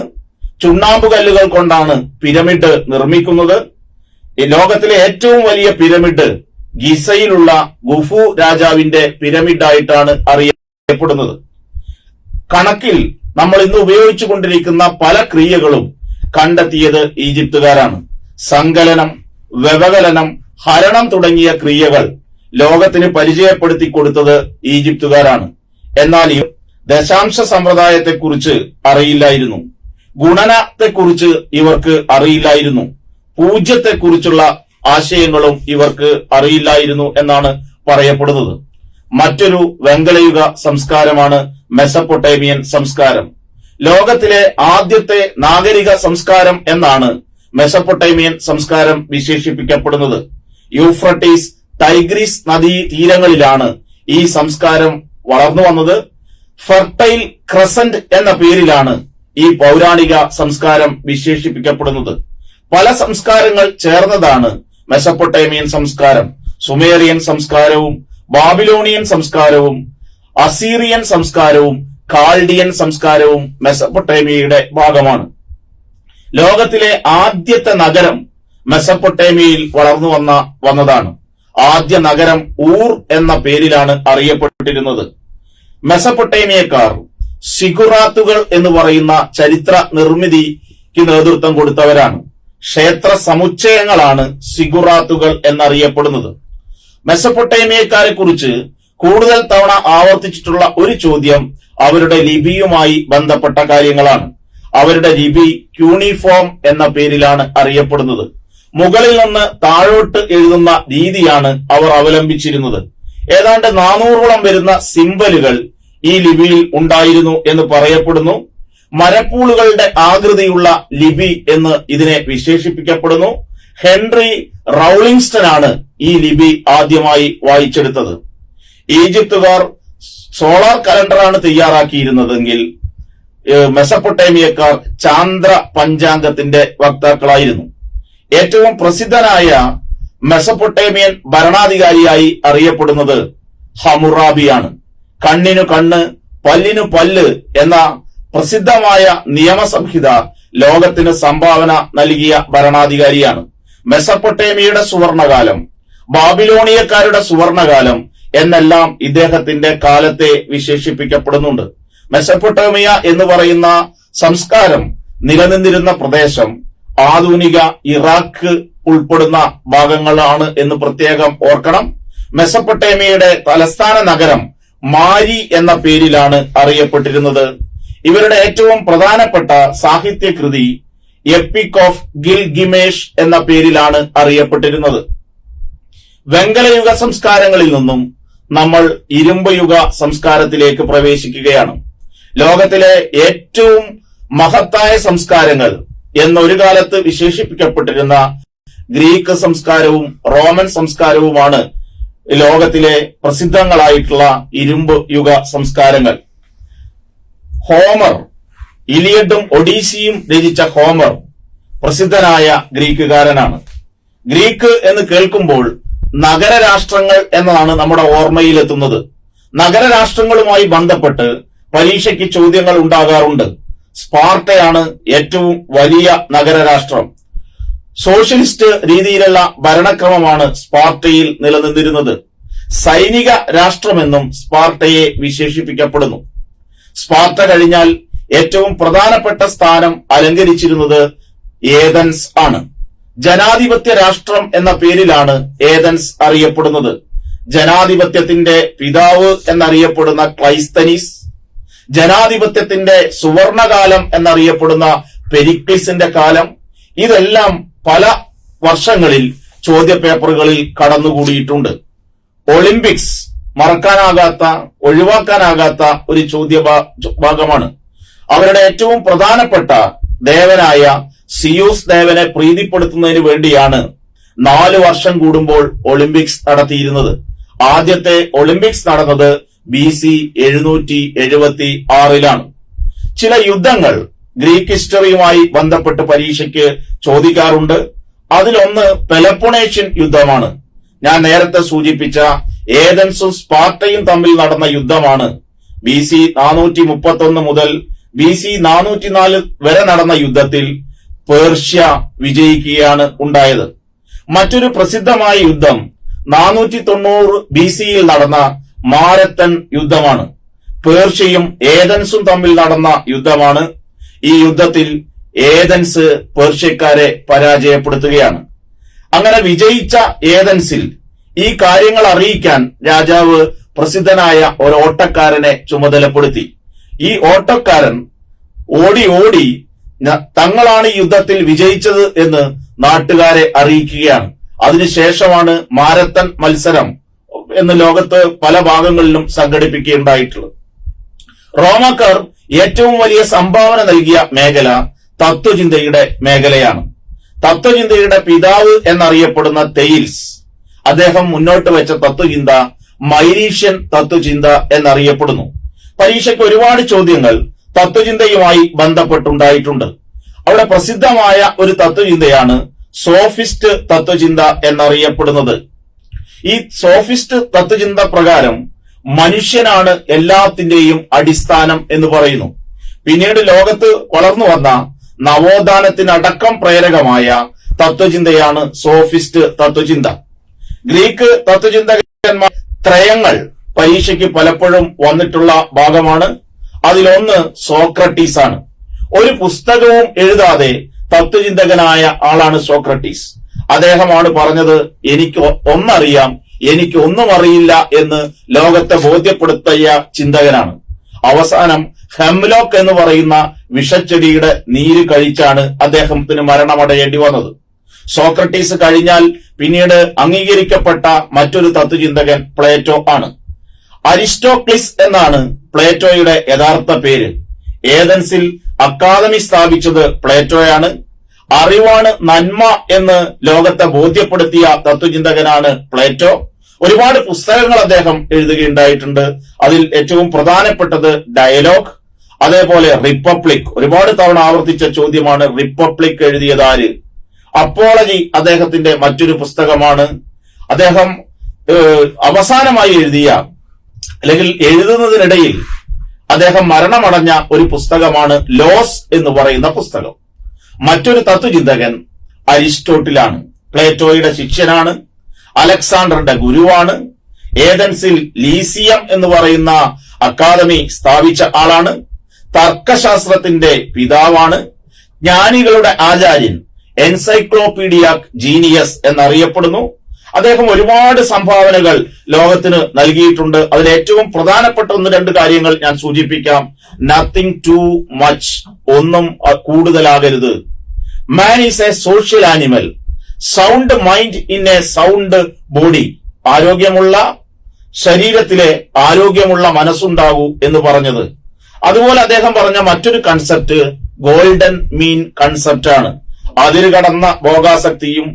ചുണ്ണാമ്പുകല്ലുകൾ കൊണ്ടാണ് പിരമിഡ് നിർമ്മിക്കുന്നത്. ലോകത്തിലെ ഏറ്റവും വലിയ പിരമിഡ് ഗിസയിലുള്ള ഗുഫു രാജാവിന്റെ പിരമിഡായിട്ടാണ് അറിയപ്പെടുന്നത്. കണക്കിൽ നമ്മൾ ഇന്ന് ഉപയോഗിച്ചുകൊണ്ടിരിക്കുന്ന പല ക്രിയകളും കണ്ടെത്തിയത് ഈജിപ്തുകാരാണ്. സങ്കലനം, വ്യവകലനം, ഹരണം തുടങ്ങിയ ക്രിയകൾ ലോകത്തിന് പരിചയപ്പെടുത്തി കൊടുത്തത് ഈജിപ്തുകാരാണ്. എന്നാൽ ദശാംശ സമ്പ്രദായത്തെക്കുറിച്ച് അറിയില്ലായിരുന്നു. ഗുണനത്തെക്കുറിച്ച് ഇവർക്ക് അറിയില്ലായിരുന്നു. പൂജ്യത്തെക്കുറിച്ചുള്ള ആശയങ്ങളും ഇവർക്ക് അറിയില്ലായിരുന്നു എന്നാണ് പറയപ്പെടുന്നത്. മറ്റൊരു വെങ്കലയുഗ സംസ്കാരമാണ് മെസപ്പൊട്ടേമിയൻ സംസ്കാരം. ലോകത്തിലെ ആദ്യത്തെ നാഗരിക സംസ്കാരം എന്നാണ് മെസപ്പൊട്ടേമിയൻ സംസ്കാരം വിശേഷിപ്പിക്കപ്പെടുന്നത്. യൂഫ്രട്ടീസ്, ടൈഗ്രീസ് നദീ തീരങ്ങളിലാണ് ഈ സംസ്കാരം വളർന്നു വന്നത്. ഫെർട്ടൈൽ ക്രസന്റ് എന്ന പേരിലാണ് ഈ പൗരാണിക സംസ്കാരം വിശേഷിപ്പിക്കപ്പെടുന്നത്. പല സംസ്കാരങ്ങൾ ചേർന്നതാണ് മെസപ്പൊട്ടേമിയൻ സംസ്കാരം. സുമേറിയൻ സംസ്കാരവും ബാബിലോണിയൻ സംസ്കാരവും അസീറിയൻ സംസ്കാരവും കാൾഡിയൻ സംസ്കാരവും മെസപ്പൊട്ടേമിയയുടെ ഭാഗമാണ്. ലോകത്തിലെ ആദ്യത്തെ നഗരം മെസപ്പൊട്ടേമിയയിൽ വളർന്നു വന്നതാണ്. ആദ്യ നഗരം ഊർ എന്ന പേരിലാണ് അറിയപ്പെട്ടിരുന്നത്. മെസപ്പൊട്ടേമിയക്കാർ സിഗുറാത്തുകൾ എന്ന് പറയുന്ന ചരിത്ര നിർമ്മിതിക്ക് നേതൃത്വം കൊടുത്തവരാണ്. ക്ഷേത്ര സമുച്ചയങ്ങളാണ് സിഗുറാത്തുകൾ എന്നറിയപ്പെടുന്നത്. മെസപ്പൊട്ടേമിയക്കാരെ കുറിച്ച് കൂടുതൽ തവണ ആവർത്തിച്ചിട്ടുള്ള ഒരു ചോദ്യം അവരുടെ ലിപിയുമായി ബന്ധപ്പെട്ട കാര്യങ്ങളാണ്. അവരുടെ ലിപി ക്യൂണിഫോം എന്ന പേരിലാണ് അറിയപ്പെടുന്നത്. മുകളിൽ നിന്ന് താഴോട്ട് എഴുതുന്ന രീതിയാണ് അവർ അവലംബിച്ചിരുന്നത്. ഏതാണ്ട് 400ഓളം വരുന്ന സിംബലുകൾ ഈ ലിപിയിൽ ഉണ്ടായിരുന്നു എന്ന് പറയപ്പെടുന്നു. മരപ്പൂളുകളുടെ ആകൃതിയുള്ള ലിപി എന്ന് ഇതിനെ വിശേഷിപ്പിക്കപ്പെടുന്നു. ഹെൻറി റൌളിംഗ്സ്റ്റൺ ആണ് ഈ ലിപി ആദ്യമായി വായിച്ചെടുത്തത്. ഈജിപ്തുകാർ സോളാർ കലണ്ടറാണ് തയ്യാറാക്കിയിരുന്നതെങ്കിൽ മെസപ്പൊട്ടേമിയക്കാർ ചാന്ദ്ര പഞ്ചാംഗത്തിന്റെ വക്താക്കളായിരുന്നു. ഏറ്റവും പ്രസിദ്ധനായ മെസപ്പൊട്ടേമിയൻ ഭരണാധികാരിയായി അറിയപ്പെടുന്നത് ഹമ്മുറാബിയാണ്. കണ്ണിനു കണ്ണ്, പല്ലിനു പല്ല് എന്ന പ്രസിദ്ധമായ നിയമസംഹിത ലോകത്തിന് സംഭാവന നൽകിയ ഭരണാധികാരിയാണ്. മെസപ്പൊട്ടേമിയയുടെ സുവർണകാലം, ബാബിലോണിയക്കാരുടെ സുവർണകാലം എന്നെല്ലാം ഇദ്ദേഹത്തിന്റെ കാലത്തെ വിശേഷിപ്പിക്കപ്പെടുന്നുണ്ട്. മെസപ്പൊട്ടേമിയ എന്ന് പറയുന്ന സംസ്കാരം നിലനിന്നിരുന്ന പ്രദേശം ആധുനിക ഇറാഖ് ഉൾപ്പെടുന്ന ഭാഗങ്ങളാണ് എന്ന് പ്രത്യേകം ഓർക്കണം. മെസപ്പൊട്ടേമിയയുടെ തലസ്ഥാന നഗരം മാരി എന്ന പേരിലാണ് അറിയപ്പെട്ടിരുന്നത്. ഇവരുടെ ഏറ്റവും പ്രധാനപ്പെട്ട സാഹിത്യകൃതി എപ്പിക് ഓഫ് ഗിൽഗിമേഷ് എന്ന പേരിലാണ് അറിയപ്പെട്ടിരുന്നത്. വെങ്കലയുഗ സംസ്കാരങ്ങളിൽ നിന്നും നമ്മൾ ഇരുമ്പ് യുഗ സംസ്കാരത്തിലേക്ക് പ്രവേശിക്കുകയാണ്. ലോകത്തിലെ ഏറ്റവും മഹത്തായ സംസ്കാരങ്ങൾ എന്നൊരു കാലത്ത് വിശേഷിപ്പിക്കപ്പെട്ടിരുന്ന ഗ്രീക്ക് സംസ്കാരവും റോമൻ സംസ്കാരവുമാണ് ലോകത്തിലെ പ്രസിദ്ധങ്ങളായിട്ടുള്ള ഇരുമ്പ് യുഗ സംസ്കാരങ്ങൾ. ഹോമർ, ഇലിയഡും ഒഡീസിയും രചിച്ച ഹോമർ പ്രസിദ്ധനായ ഗ്രീക്കുകാരനാണ്. ഗ്രീക്ക് എന്ന് കേൾക്കുമ്പോൾ നഗരരാഷ്ട്രങ്ങൾ എന്നതാണ് നമ്മുടെ ഓർമ്മയിലെത്തുന്നത്. നഗരരാഷ്ട്രങ്ങളുമായി ബന്ധപ്പെട്ട് പരീക്ഷയ്ക്ക് ചോദ്യങ്ങൾ ഉണ്ടാകാറുണ്ട്. സ്പാർട്ടയാണ് ഏറ്റവും വലിയ നഗരരാഷ്ട്രം. സോഷ്യലിസ്റ്റ് രീതിയിലുള്ള ഭരണക്രമമാണ് സ്പാർട്ടയിൽ നിലനിന്നിരുന്നത്. സൈനിക രാഷ്ട്രമെന്നും സ്പാർട്ടയെ വിശേഷിപ്പിക്കപ്പെടുന്നു. സ്പാർട്ട കഴിഞ്ഞാൽ ഏറ്റവും പ്രധാനപ്പെട്ട സ്ഥാനം അലങ്കരിച്ചിരുന്നത് ഏതൻസ് ആണ്. ജനാധിപത്യ രാഷ്ട്രം എന്ന പേരിലാണ് ഏതൻസ് അറിയപ്പെടുന്നത്. ജനാധിപത്യത്തിന്റെ പിതാവ് എന്നറിയപ്പെടുന്ന ക്ലൈസ്തനീസ്, ജനാധിപത്യത്തിന്റെ സുവർണകാലം എന്നറിയപ്പെടുന്ന പെരിക്ലിസിന്റെ കാലം, ഇതെല്ലാം പല വർഷങ്ങളിൽ ചോദ്യപേപ്പറുകളിൽ കടന്നുകൂടിയിട്ടുണ്ട്. ഒളിമ്പിക്സ് മറക്കാനാകാത്ത, ഒഴിവാക്കാനാകാത്ത ഒരു ഭാഗമാണ്. അവരുടെ ഏറ്റവും പ്രധാനപ്പെട്ട ദേവനായ സിയൂസ് ദേവനെ പ്രീതിപ്പെടുത്തുന്നതിന് വേണ്ടിയാണ് 4 വർഷം കൂടുമ്പോൾ ഒളിമ്പിക്സ് നടത്തിയിരുന്നത്. ആദ്യത്തെ ഒളിമ്പിക്സ് നടന്നത് BC 776 ചില യുദ്ധങ്ങൾ ഗ്രീക്ക് ഹിസ്റ്ററിയുമായി ബന്ധപ്പെട്ട് പരീക്ഷയ്ക്ക് ചോദിക്കാറുണ്ട്. അതിലൊന്ന് പെലപ്പൊണേഷ്യൻ യുദ്ധമാണ്. ഞാൻ നേരത്തെ സൂചിപ്പിച്ച ഏതൻസും സ്പാർട്ടയും തമ്മിൽ നടന്ന യുദ്ധമാണ്. BC 431 മുതൽ BC 404 വരെ നടന്ന യുദ്ധത്തിൽ പേർഷ്യ വിജയിക്കുകയാണ് ഉണ്ടായത്. മറ്റൊരു പ്രസിദ്ധമായ യുദ്ധം 490 BCയിൽ നടന്ന മാരത്തൺ യുദ്ധമാണ്. പേർഷ്യയും ഏതൻസും തമ്മിൽ നടന്ന യുദ്ധമാണ്. ഈ യുദ്ധത്തിൽ ഏതൻസ് പേർഷ്യക്കാരെ പരാജയപ്പെടുത്തുകയാണ്. അങ്ങനെ വിജയിച്ച ഏതൻസിൽ ഈ കാര്യങ്ങൾ അറിയിക്കാൻ രാജാവ് പ്രസിദ്ധനായ ഒരു ഓട്ടക്കാരനെ ചുമതലപ്പെടുത്തി. ഈ ഓട്ടക്കാരൻ ഓടി ഓടി തങ്ങളാണ് ഈ യുദ്ധത്തിൽ വിജയിച്ചത് എന്ന് നാട്ടുകാരെ അറിയിക്കുകയാണ്. അതിനുശേഷമാണ് മാരത്തൺ മത്സരം എന്ന് ലോകത്ത് പല ഭാഗങ്ങളിലും സംഘടിപ്പിക്കുകയുണ്ടായിട്ടുള്ളത്. റോമാക്കാർ ഏറ്റവും വലിയ സംഭാവന നൽകിയ മേഖല തത്വചിന്തയുടെ മേഖലയാണ്. തത്വചിന്തയുടെ പിതാവ് എന്നറിയപ്പെടുന്ന തെയിൽസ്, അദ്ദേഹം മുന്നോട്ട് വെച്ച തത്വചിന്ത മൈരീഷ്യൻ തത്വചിന്ത എന്നറിയപ്പെടുന്നു. പരീക്ഷയ്ക്ക് ഒരുപാട് ചോദ്യങ്ങൾ തത്വചിന്തയുമായി ബന്ധപ്പെട്ടുണ്ടായിട്ടുണ്ട്. അവിടെ പ്രസിദ്ധമായ ഒരു തത്വചിന്തയാണ് സോഫിസ്റ്റ് തത്വചിന്ത എന്നറിയപ്പെടുന്നത്. ഈ സോഫിസ്റ്റ് തത്വചിന്ത പ്രകാരം മനുഷ്യനാണ് എല്ലാത്തിന്റെയും അടിസ്ഥാനം എന്ന് പറയുന്നു. പിന്നീട് ലോകത്ത് വളർന്നു വന്ന നവോത്ഥാനത്തിനടക്കം പ്രേരകമായ തത്വചിന്തയാണ് സോഫിസ്റ്റ് തത്വചിന്ത. ഗ്രീക്ക് തത്വചിന്തകന്മാർ ത്രയങ്ങൾ പരീക്ഷയ്ക്ക് പലപ്പോഴും വന്നിട്ടുള്ള ഭാഗമാണ്. അതിലൊന്ന് സോക്രട്ടീസ് ആണ്. ഒരു പുസ്തകവും എഴുതാതെ തത്വചിന്തകനായ ആളാണ് സോക്രട്ടീസ്. അദ്ദേഹമാണ് പറഞ്ഞത്, എനിക്ക് ഒന്നറിയാം, എനിക്ക് ഒന്നും അറിയില്ല എന്ന് ലോകത്തെ ബോധ്യപ്പെടുത്തിയ ചിന്തകനാണ്. അവസാനം ഹെംലോക്ക് എന്ന് പറയുന്ന വിഷച്ചെടിയുടെ നീര് കഴിച്ചാണ് അദ്ദേഹത്തിന് മരണമടയേണ്ടി വന്നത്. സോക്രട്ടീസ് കഴിഞ്ഞാൽ പിന്നീട് അംഗീകരിക്കപ്പെട്ട മറ്റൊരു തത്വചിന്തകൻ പ്ലേറ്റോ ആണ്. അരിസ്റ്റോക്ലിസ് എന്നാണ് പ്ലേറ്റോയുടെ യഥാർത്ഥ പേര്. ഏതൻസിൽ അക്കാദമി സ്ഥാപിച്ചത് പ്ലേറ്റോയാണ്. അറിവാണ് നന്മ എന്ന് ലോകത്തെ ബോധ്യപ്പെടുത്തിയ തത്വചിന്തകനാണ് പ്ലേറ്റോ. ഒരുപാട് പുസ്തകങ്ങൾ അദ്ദേഹം എഴുതുകയുണ്ടായിട്ടുണ്ട്. അതിൽ ഏറ്റവും പ്രധാനപ്പെട്ടത് ഡയലോഗ്, അതേപോലെ റിപ്പബ്ലിക്. ഒരുപാട് തവണ ആവർത്തിച്ച ചോദ്യമാണ്, റിപ്പബ്ലിക് എഴുതിയതാര്? അപ്പോളജി അദ്ദേഹത്തിന്റെ മറ്റൊരു പുസ്തകമാണ്. അദ്ദേഹം അവസാനമായി എഴുതിയ, അല്ലെങ്കിൽ എഴുതുന്നതിനിടയിൽ അദ്ദേഹം മരണമടഞ്ഞ ഒരു പുസ്തകമാണ് ലോസ് എന്ന് പറയുന്ന പുസ്തകം. മറ്റൊരു തത്വചിന്തകൻ അരിസ്റ്റോട്ടിലാണ്. പ്ലേറ്റോയുടെ ശിഷ്യനാണ്, അലക്സാണ്ടറുടെ ഗുരുവാണ്. ഏതൻസിൽ ലീസിയം എന്ന് പറയുന്ന അക്കാദമി സ്ഥാപിച്ച ആളാണ്. തർക്കശാസ്ത്രത്തിന്റെ പിതാവാണ്. ജ്ഞാനികളുടെ ആചാര്യൻ, എൻസൈക്ലോപീഡിയ ജീനിയസ് എന്നറിയപ്പെടുന്നു. അദ്ദേഹം ഒരുപാട് സംഭാവനകൾ ലോകത്തിന് നൽകിയിട്ടുണ്ട്. അതിൽ ഏറ്റവും പ്രധാനപ്പെട്ട 1-2 കാര്യങ്ങൾ ഞാൻ സൂചിപ്പിക്കാം. നത്തിങ് ടു മച്ച്, ഒന്നും കൂടുതലാകരുത്. Man is a social animal. Sound mind in a sound body. ആരോഗ്യമുള്ള ശരീരത്തിലെ ആരോഗ്യമുള്ള മനസ്സുണ്ടാകൂ എന്ന് പറഞ്ഞത്. അതുപോലെ അദ്ദേഹം പറഞ്ഞ മറ്റൊരു കൺസെപ്റ്റ് ഗോൾഡൻ മീൻ കൺസെപ്റ്റ് ആണ്. അതിരുകടന്ന ഭോഗാസക്തിയും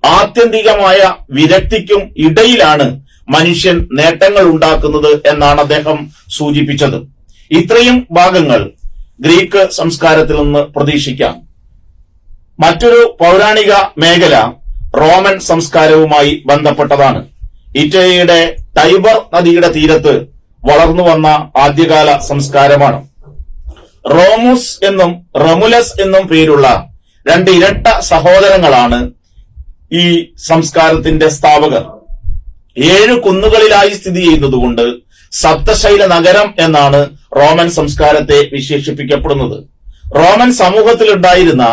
ആത്യന്തികമായ വിരക്തിക്കും ഇടയിലാണ് മനുഷ്യൻ നേട്ടങ്ങൾ ഉണ്ടാക്കുന്നത് എന്നാണ് അദ്ദേഹം സൂചിപ്പിച്ചത്. ഇത്രയും ഭാഗങ്ങൾ ഗ്രീക്ക് സംസ്കാരത്തിൽ നിന്ന് പ്രതീക്ഷിക്കാം. മറ്റൊരു പൗരാണിക മേഖല റോമൻ സംസ്കാരവുമായി ബന്ധപ്പെട്ടതാണ്. ഇറ്റലിയുടെ ടൈബർ നദിയുടെ തീരത്ത് വളർന്നു വന്ന ആദ്യകാല സംസ്കാരമാണ്. റോമുസ് എന്നും റമുലസ് എന്നും പേരുള്ള രണ്ട് ഇരട്ട സഹോദരങ്ങളാണ് ഈ സംസ്കാരത്തിന്റെ സ്ഥാപകർ. 7 കുന്നുകളിലായി സ്ഥിതി ചെയ്യുന്നതുകൊണ്ട് സപ്തശൈല നഗരം എന്നാണ് റോമൻ സംസ്കാരത്തെ വിശേഷിപ്പിക്കപ്പെടുന്നത്. റോമൻ സമൂഹത്തിലുണ്ടായിരുന്ന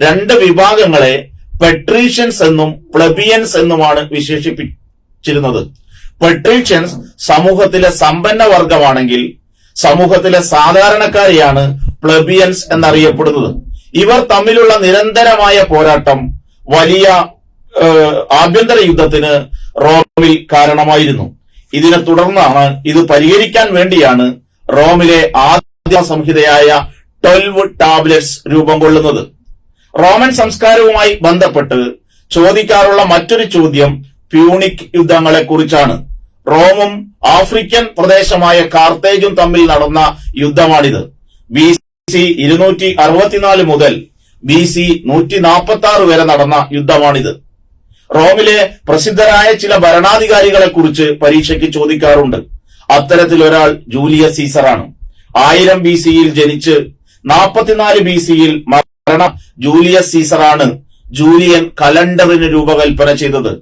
2 വിഭാഗങ്ങളെ പെട്രീഷ്യൻസ് എന്നും പ്ലബിയൻസ് എന്നുമാണ് വിശേഷിപ്പിച്ചിരുന്നത്. പെട്രീഷ്യൻസ് സമൂഹത്തിലെ സമ്പന്ന വർഗമാണെങ്കിൽ സമൂഹത്തിലെ സാധാരണക്കാരെയാണ് പ്ലബിയൻസ് എന്നറിയപ്പെടുന്നത്. ഇവർ തമ്മിലുള്ള നിരന്തരമായ പോരാട്ടം വലിയ ആഭ്യന്തര യുദ്ധത്തിന് റോമിൽ കാരണമായിരുന്നു. ഇതിനെ തുടർന്നാണ് ഇത് പരിഹരിക്കാൻ വേണ്ടിയാണ് റോമിലെ ആദ്യ സംഹിതയായ 12 ടാബ്ലറ്റ്സ് രൂപം കൊള്ളുന്നത്. റോമൻ സംസ്കാരവുമായി ബന്ധപ്പെട്ട് ചോദിക്കാറുള്ള മറ്റൊരു ചോദ്യം പ്യൂണിക് യുദ്ധങ്ങളെ കുറിച്ചാണ്. റോമും ആഫ്രിക്കൻ പ്രദേശമായ കാർത്തേജും തമ്മിൽ നടന്ന യുദ്ധമാണിത്. BC 264 മുതൽ BC 146 വരെ നടന്ന യുദ്ധമാണിത്. റോമിലെ പ്രസിദ്ധരായ ചില ഭരണാധികാരികളെ കുറിച്ച് പരീക്ഷയ്ക്ക് ചോദിക്കാറുണ്ട്. അത്തരത്തിലൊരാൾ ജൂലിയസ് സീസറാണ്. 1000 BC-യിൽ ജനിച്ച് 44 BC-യിൽ മരണ ജൂലിയസ് സീസറാണ് ജൂലിയൻ കലണ്ടറിന് രൂപകൽപ്പന ചെയ്തത്.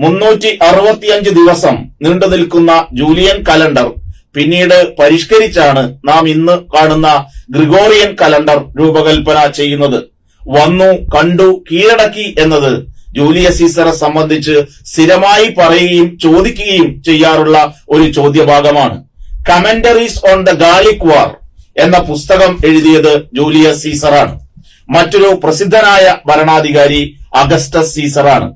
365 ദിവസം നീണ്ടു നിൽക്കുന്ന ജൂലിയൻ കലണ്ടർ പിന്നീട് പരിഷ്കരിച്ചാണ് നാം ഇന്ന് കാണുന്ന ഗ്രിഗോറിയൻ കലണ്ടർ രൂപകൽപ്പന ചെയ്യുന്നത്. വന്നു, കണ്ടു, കീഴടക്കി എന്നത് ജൂലിയസ് സീസറെ സംബന്ധിച്ച് സ്ഥിരമായി പറയുകയും ചോദിക്കുകയും ചെയ്യാറുള്ള ഒരു ചോദ്യഭാഗമാണ്. കമന്ററീസ് ഓൺ ദ ഗാളിക് വാർ എന്ന പുസ്തകം എഴുതിയത് ജൂലിയസ് സീസറാണ്. മറ്റൊരു പ്രസിദ്ധനായ ഭരണാധികാരി അഗസ്റ്റസ് സീസറാണ്.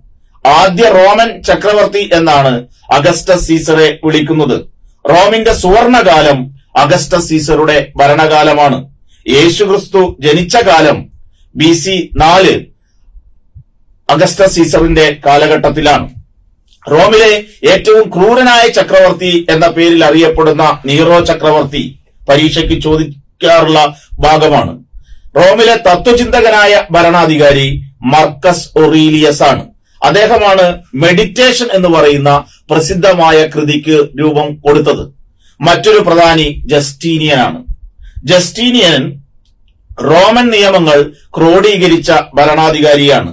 ആദ്യ റോമൻ ചക്രവർത്തി എന്നാണ് അഗസ്റ്റസ് സീസറെ വിളിക്കുന്നത്. റോമിന്റെ സുവർണകാലം അഗസ്റ്റസ് സീസറുടെ ഭരണകാലമാണ്. യേശുക്രിസ്തു ജനിച്ച കാലം BC 4 അഗസ്റ്റസ് സീസറിന്റെ കാലഘട്ടത്തിലാണ്. റോമിലെ ഏറ്റവും ക്രൂരനായ ചക്രവർത്തി എന്ന പേരിൽ അറിയപ്പെടുന്ന നീറോ ചക്രവർത്തി പരീക്ഷയ്ക്ക് ചോദിക്കാറുള്ള ഭാഗമാണ്. റോമിലെ തത്വചിന്തകനായ ഭരണാധികാരി മർക്കസ് ഒറീലിയസ് ആണ്. അദ്ദേഹമാണ് മെഡിറ്റേഷൻ എന്ന് പറയുന്ന പ്രസിദ്ധമായ കൃതിക്ക് രൂപം കൊടുത്തത്. മറ്റൊരു പ്രധാനി ജസ്റ്റീനിയൻ ആണ്. ജസ്റ്റീനിയൻ റോമൻ നിയമങ്ങൾ ക്രോഡീകരിച്ച ഭരണാധികാരിയാണ്.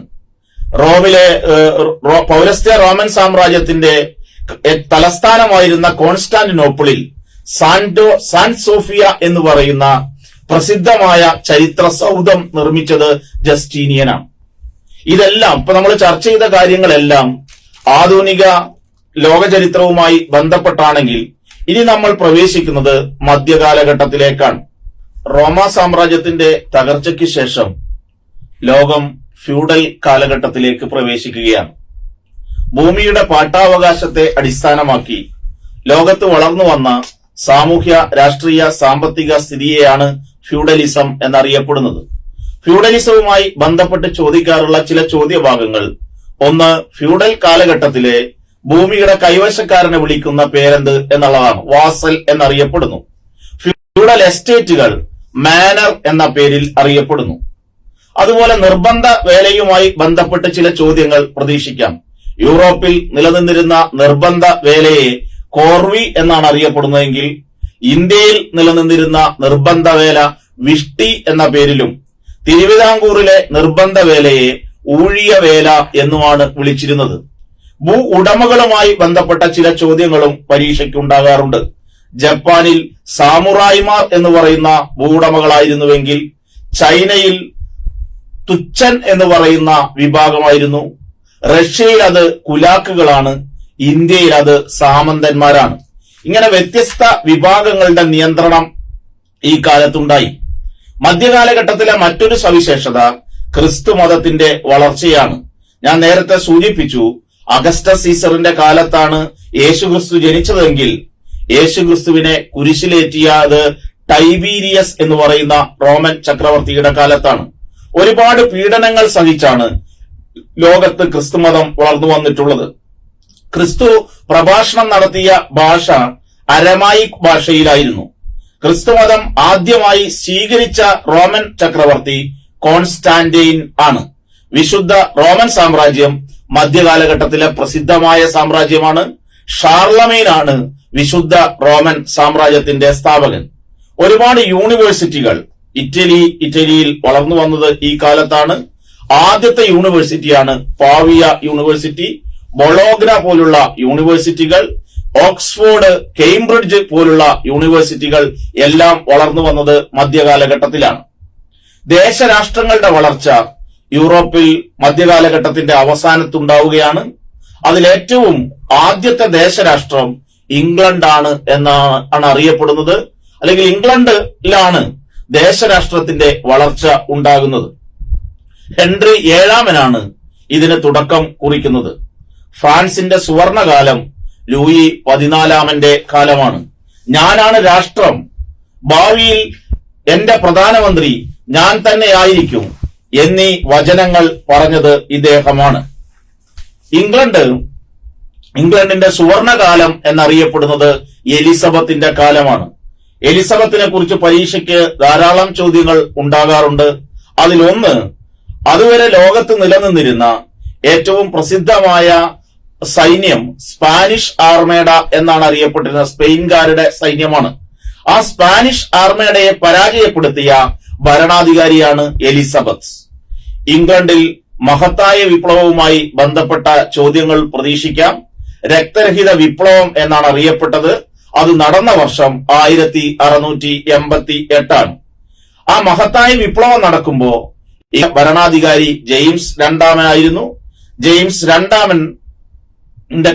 റോമിലെ പൗരസ്ത്യ റോമൻ സാമ്രാജ്യത്തിന്റെ തലസ്ഥാനമായിരുന്ന കോൺസ്റ്റാന്റിനോപ്പിളിൽ സാൻ സോഫിയ എന്ന് പറയുന്ന പ്രസിദ്ധമായ ചരിത്ര സൗധം നിർമ്മിച്ചത് ജസ്റ്റീനിയനാണ്. ഇതെല്ലാം ഇപ്പൊ നമ്മൾ ചർച്ച ചെയ്ത കാര്യങ്ങളെല്ലാം ആധുനിക ലോകചരിത്രവുമായി ബന്ധപ്പെട്ടാണെങ്കിൽ ഇനി നമ്മൾ പ്രവേശിക്കുന്നത് മധ്യകാലഘട്ടത്തിലേക്കാണ്. റോമ സാമ്രാജ്യത്തിന്റെ തകർച്ചയ്ക്ക് ശേഷം ലോകം ഫ്യൂഡൽ കാലഘട്ടത്തിലേക്ക് പ്രവേശിക്കുകയാണ്. ഭൂമിയുടെ പാട്ടാവകാശത്തെ അടിസ്ഥാനമാക്കി ലോകത്ത് വളർന്നു വന്ന സാമൂഹ്യ, രാഷ്ട്രീയ, സാമ്പത്തിക സ്ഥിതിയെയാണ് ഫ്യൂഡലിസം എന്നറിയപ്പെടുന്നത്. ഫ്യൂഡലിസവുമായി ബന്ധപ്പെട്ട് ചോദിക്കാറുള്ള ചില ചോദ്യഭാഗങ്ങൾ: ഒന്ന്, ഫ്യൂഡൽ കാലഘട്ടത്തിലെ ഭൂമിയുടെ കൈവശക്കാരനെ വിളിക്കുന്ന പേരെന്ത് എന്നുള്ളതാണ്. വാസൽ എന്നറിയപ്പെടുന്നു. ഫ്യൂഡൽ എസ്റ്റേറ്റുകൾ മാനർ എന്ന പേരിൽ അറിയപ്പെടുന്നു. അതുപോലെ നിർബന്ധ വേലയുമായി ബന്ധപ്പെട്ട് ചില ചോദ്യങ്ങൾ പ്രതീക്ഷിക്കാം. യൂറോപ്പിൽ നിലനിന്നിരുന്ന നിർബന്ധ വേലയെ കോർവി എന്നാണ് അറിയപ്പെടുന്നതെങ്കിൽ ഇന്ത്യയിൽ നിലനിന്നിരുന്ന നിർബന്ധ വേല വിഷ്ടി എന്ന പേരിലും തിരുവിതാംകൂറിലെ നിർബന്ധ വേലയെ ഊഴിയ വേല എന്നുമാണ് വിളിച്ചിരുന്നത്. ഭൂ ഉടമകളുമായി ബന്ധപ്പെട്ട ചില ചോദ്യങ്ങളും പരീക്ഷയ്ക്കുണ്ടാകാറുണ്ട്. ജപ്പാനിൽ സാമുറായിമാർ എന്ന് പറയുന്ന ഭൂവുടമകളായിരുന്നുവെങ്കിൽ ചൈനയിൽ തുച്ചൻ എന്ന് പറയുന്ന വിഭാഗമായിരുന്നു. റഷ്യയിൽ അത് കുലാക്കുകളാണ്. ഇന്ത്യയിൽ അത് സാമന്തന്മാരാണ്. ഇങ്ങനെ വ്യത്യസ്ത വിഭാഗങ്ങളുടെ നിയന്ത്രണം ഈ കാലത്തുണ്ടായി. മധ്യകാലഘട്ടത്തിലെ മറ്റൊരു സവിശേഷത ക്രിസ്തു മതത്തിന്റെ വളർച്ചയാണ്. ഞാൻ നേരത്തെ സൂചിപ്പിച്ചു, അഗസ്റ്റസ് സീസറിന്റെ കാലത്താണ് യേശുക്രിസ്തു ജനിച്ചതെങ്കിൽ യേശുക്രിസ്തുവിനെ കുരിശിലേറ്റിയത് ടൈബീരിയസ് എന്ന് പറയുന്ന റോമൻ ചക്രവർത്തിയുടെ കാലത്താണ്. ഒരുപാട് പീഡനങ്ങൾ സഹിച്ചാണ് ലോകത്ത് ക്രിസ്തുമതം വളർന്നു വന്നിട്ടുള്ളത്. ക്രിസ്തു പ്രഭാഷണം നടത്തിയ ഭാഷ അരമായിക് ഭാഷയിലായിരുന്നു. ക്രിസ്തുമതം ആദ്യമായി സ്വീകരിച്ച റോമൻ ചക്രവർത്തി കോൺസ്റ്റാന്റൈൻ ആണ്. വിശുദ്ധ റോമൻ സാമ്രാജ്യം മധ്യകാലഘട്ടത്തിലെ പ്രസിദ്ധമായ സാമ്രാജ്യമാണ്. ഷാർലമൈൻ ആണ് വിശുദ്ധ റോമൻ സാമ്രാജ്യത്തിന്റെ സ്ഥാപകൻ. ഒരുപാട് യൂണിവേഴ്സിറ്റികൾ ഇറ്റലിയിൽ വളർന്നു വന്നത് ഈ കാലത്താണ്. ആദ്യത്തെ യൂണിവേഴ്സിറ്റിയാണ് പാവിയ യൂണിവേഴ്സിറ്റി. ബൊളോഗ്ന പോലുള്ള യൂണിവേഴ്സിറ്റികൾ, ഓക്സ്ഫോർഡ്, കേംബ്രിഡ്ജ് പോലുള്ള യൂണിവേഴ്സിറ്റികൾ എല്ലാം വളർന്നു വന്നത് മധ്യകാലഘട്ടത്തിലാണ്. ദേശരാഷ്ട്രങ്ങളുടെ വളർച്ച യൂറോപ്പിൽ മധ്യകാലഘട്ടത്തിന്റെ അവസാനത്തുണ്ടാവുകയാണ്. അതിലേറ്റവും ആദ്യത്തെ ദേശരാഷ്ട്രം ഇംഗ്ലണ്ടാണ് എന്നാണ് അറിയപ്പെടുന്നത്. അല്ലെങ്കിൽ ഇംഗ്ലണ്ടിലാണ് ദേശരാഷ്ട്രത്തിന്റെ വളർച്ച ഉണ്ടാകുന്നത്. ഹെൻറി ഏഴാമനാണ് ഇതിന് തുടക്കം കുറിക്കുന്നത്. ഫ്രാൻസിന്റെ സുവർണകാലം ലൂയി 14 കാലമാണ്. ഞാനാണ് രാഷ്ട്രം, ഭാവിയിൽ എന്റെ പ്രധാനമന്ത്രി ഞാൻ തന്നെയായിരിക്കും എന്നീ വചനങ്ങൾ പറഞ്ഞത് ഇദ്ദേഹമാണ്. ഇംഗ്ലണ്ടിന്റെ സുവർണകാലം എന്നറിയപ്പെടുന്നത് എലിസബത്തിന്റെ കാലമാണ്. എലിസബത്തിനെ കുറിച്ച് പരീക്ഷയ്ക്ക് ധാരാളം ചോദ്യങ്ങൾ ഉണ്ടാകാറുണ്ട്. അതിലൊന്ന്, അതുവരെ ലോകത്ത് നിലനിന്നിരുന്ന ഏറ്റവും പ്രസിദ്ധമായ സൈന്യം സ്പാനിഷ് ആർമേഡ എന്നാണ് അറിയപ്പെട്ടിരുന്നത്. സ്പെയിൻകാരുടെ സൈന്യമാണ്. ആ സ്പാനിഷ് ആർമേഡയെ പരാജയപ്പെടുത്തിയ ഭരണാധികാരിയാണ് എലിസബത്ത്. ഇംഗ്ലണ്ടിൽ മഹത്തായ വിപ്ലവവുമായി ബന്ധപ്പെട്ട ചോദ്യങ്ങൾ പ്രതീക്ഷിക്കാം. രക്തരഹിത വിപ്ലവം എന്നാണ് അറിയപ്പെട്ടത്. അത് നടന്ന വർഷം 1688 ആണ്. ആ മഹത്തായ വിപ്ലവം നടക്കുമ്പോ ഈ ഭരണാധികാരി ജെയിംസ് രണ്ടാമനായിരുന്നു. ജെയിംസ് രണ്ടാമന്റെ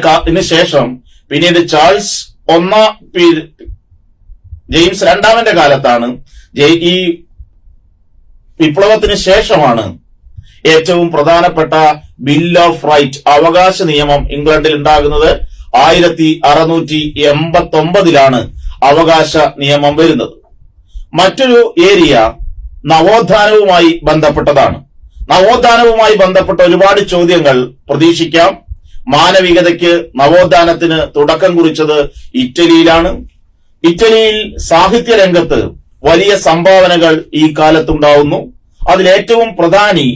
ശേഷം പിന്നീട് ചാൾസ് ജെയിംസ് രണ്ടാമന്റെ കാലത്താണ് ഈ വിപ്ലവത്തിന് ശേഷമാണ് ഏറ്റവും പ്രധാനപ്പെട്ട ബിൽ ഓഫ് റൈറ്റ്, അവകാശ നിയമം ഇംഗ്ലണ്ടിൽ ഉണ്ടാകുന്നത്. 1689 അവകാശ നിയമം വരുന്നത്. മറ്റൊരു ഏരിയ നവോത്ഥാനവുമായി ബന്ധപ്പെട്ടതാണ്. നവോത്ഥാനവുമായി ബന്ധപ്പെട്ട ഒരുപാട് ചോദ്യങ്ങൾ പ്രതീക്ഷിക്കാം. മാനവികതയ്ക്ക് നവോത്ഥാനത്തിന് തുടക്കം കുറിച്ചത് ഇറ്റലിയിലാണ്. ഇറ്റലിയിൽ സാഹിത്യ രംഗത്ത് വലിയ സംഭാവനകൾ ഈ കാലത്തുണ്ടാവുന്നു. അതിലേറ്റവും പ്രധാനി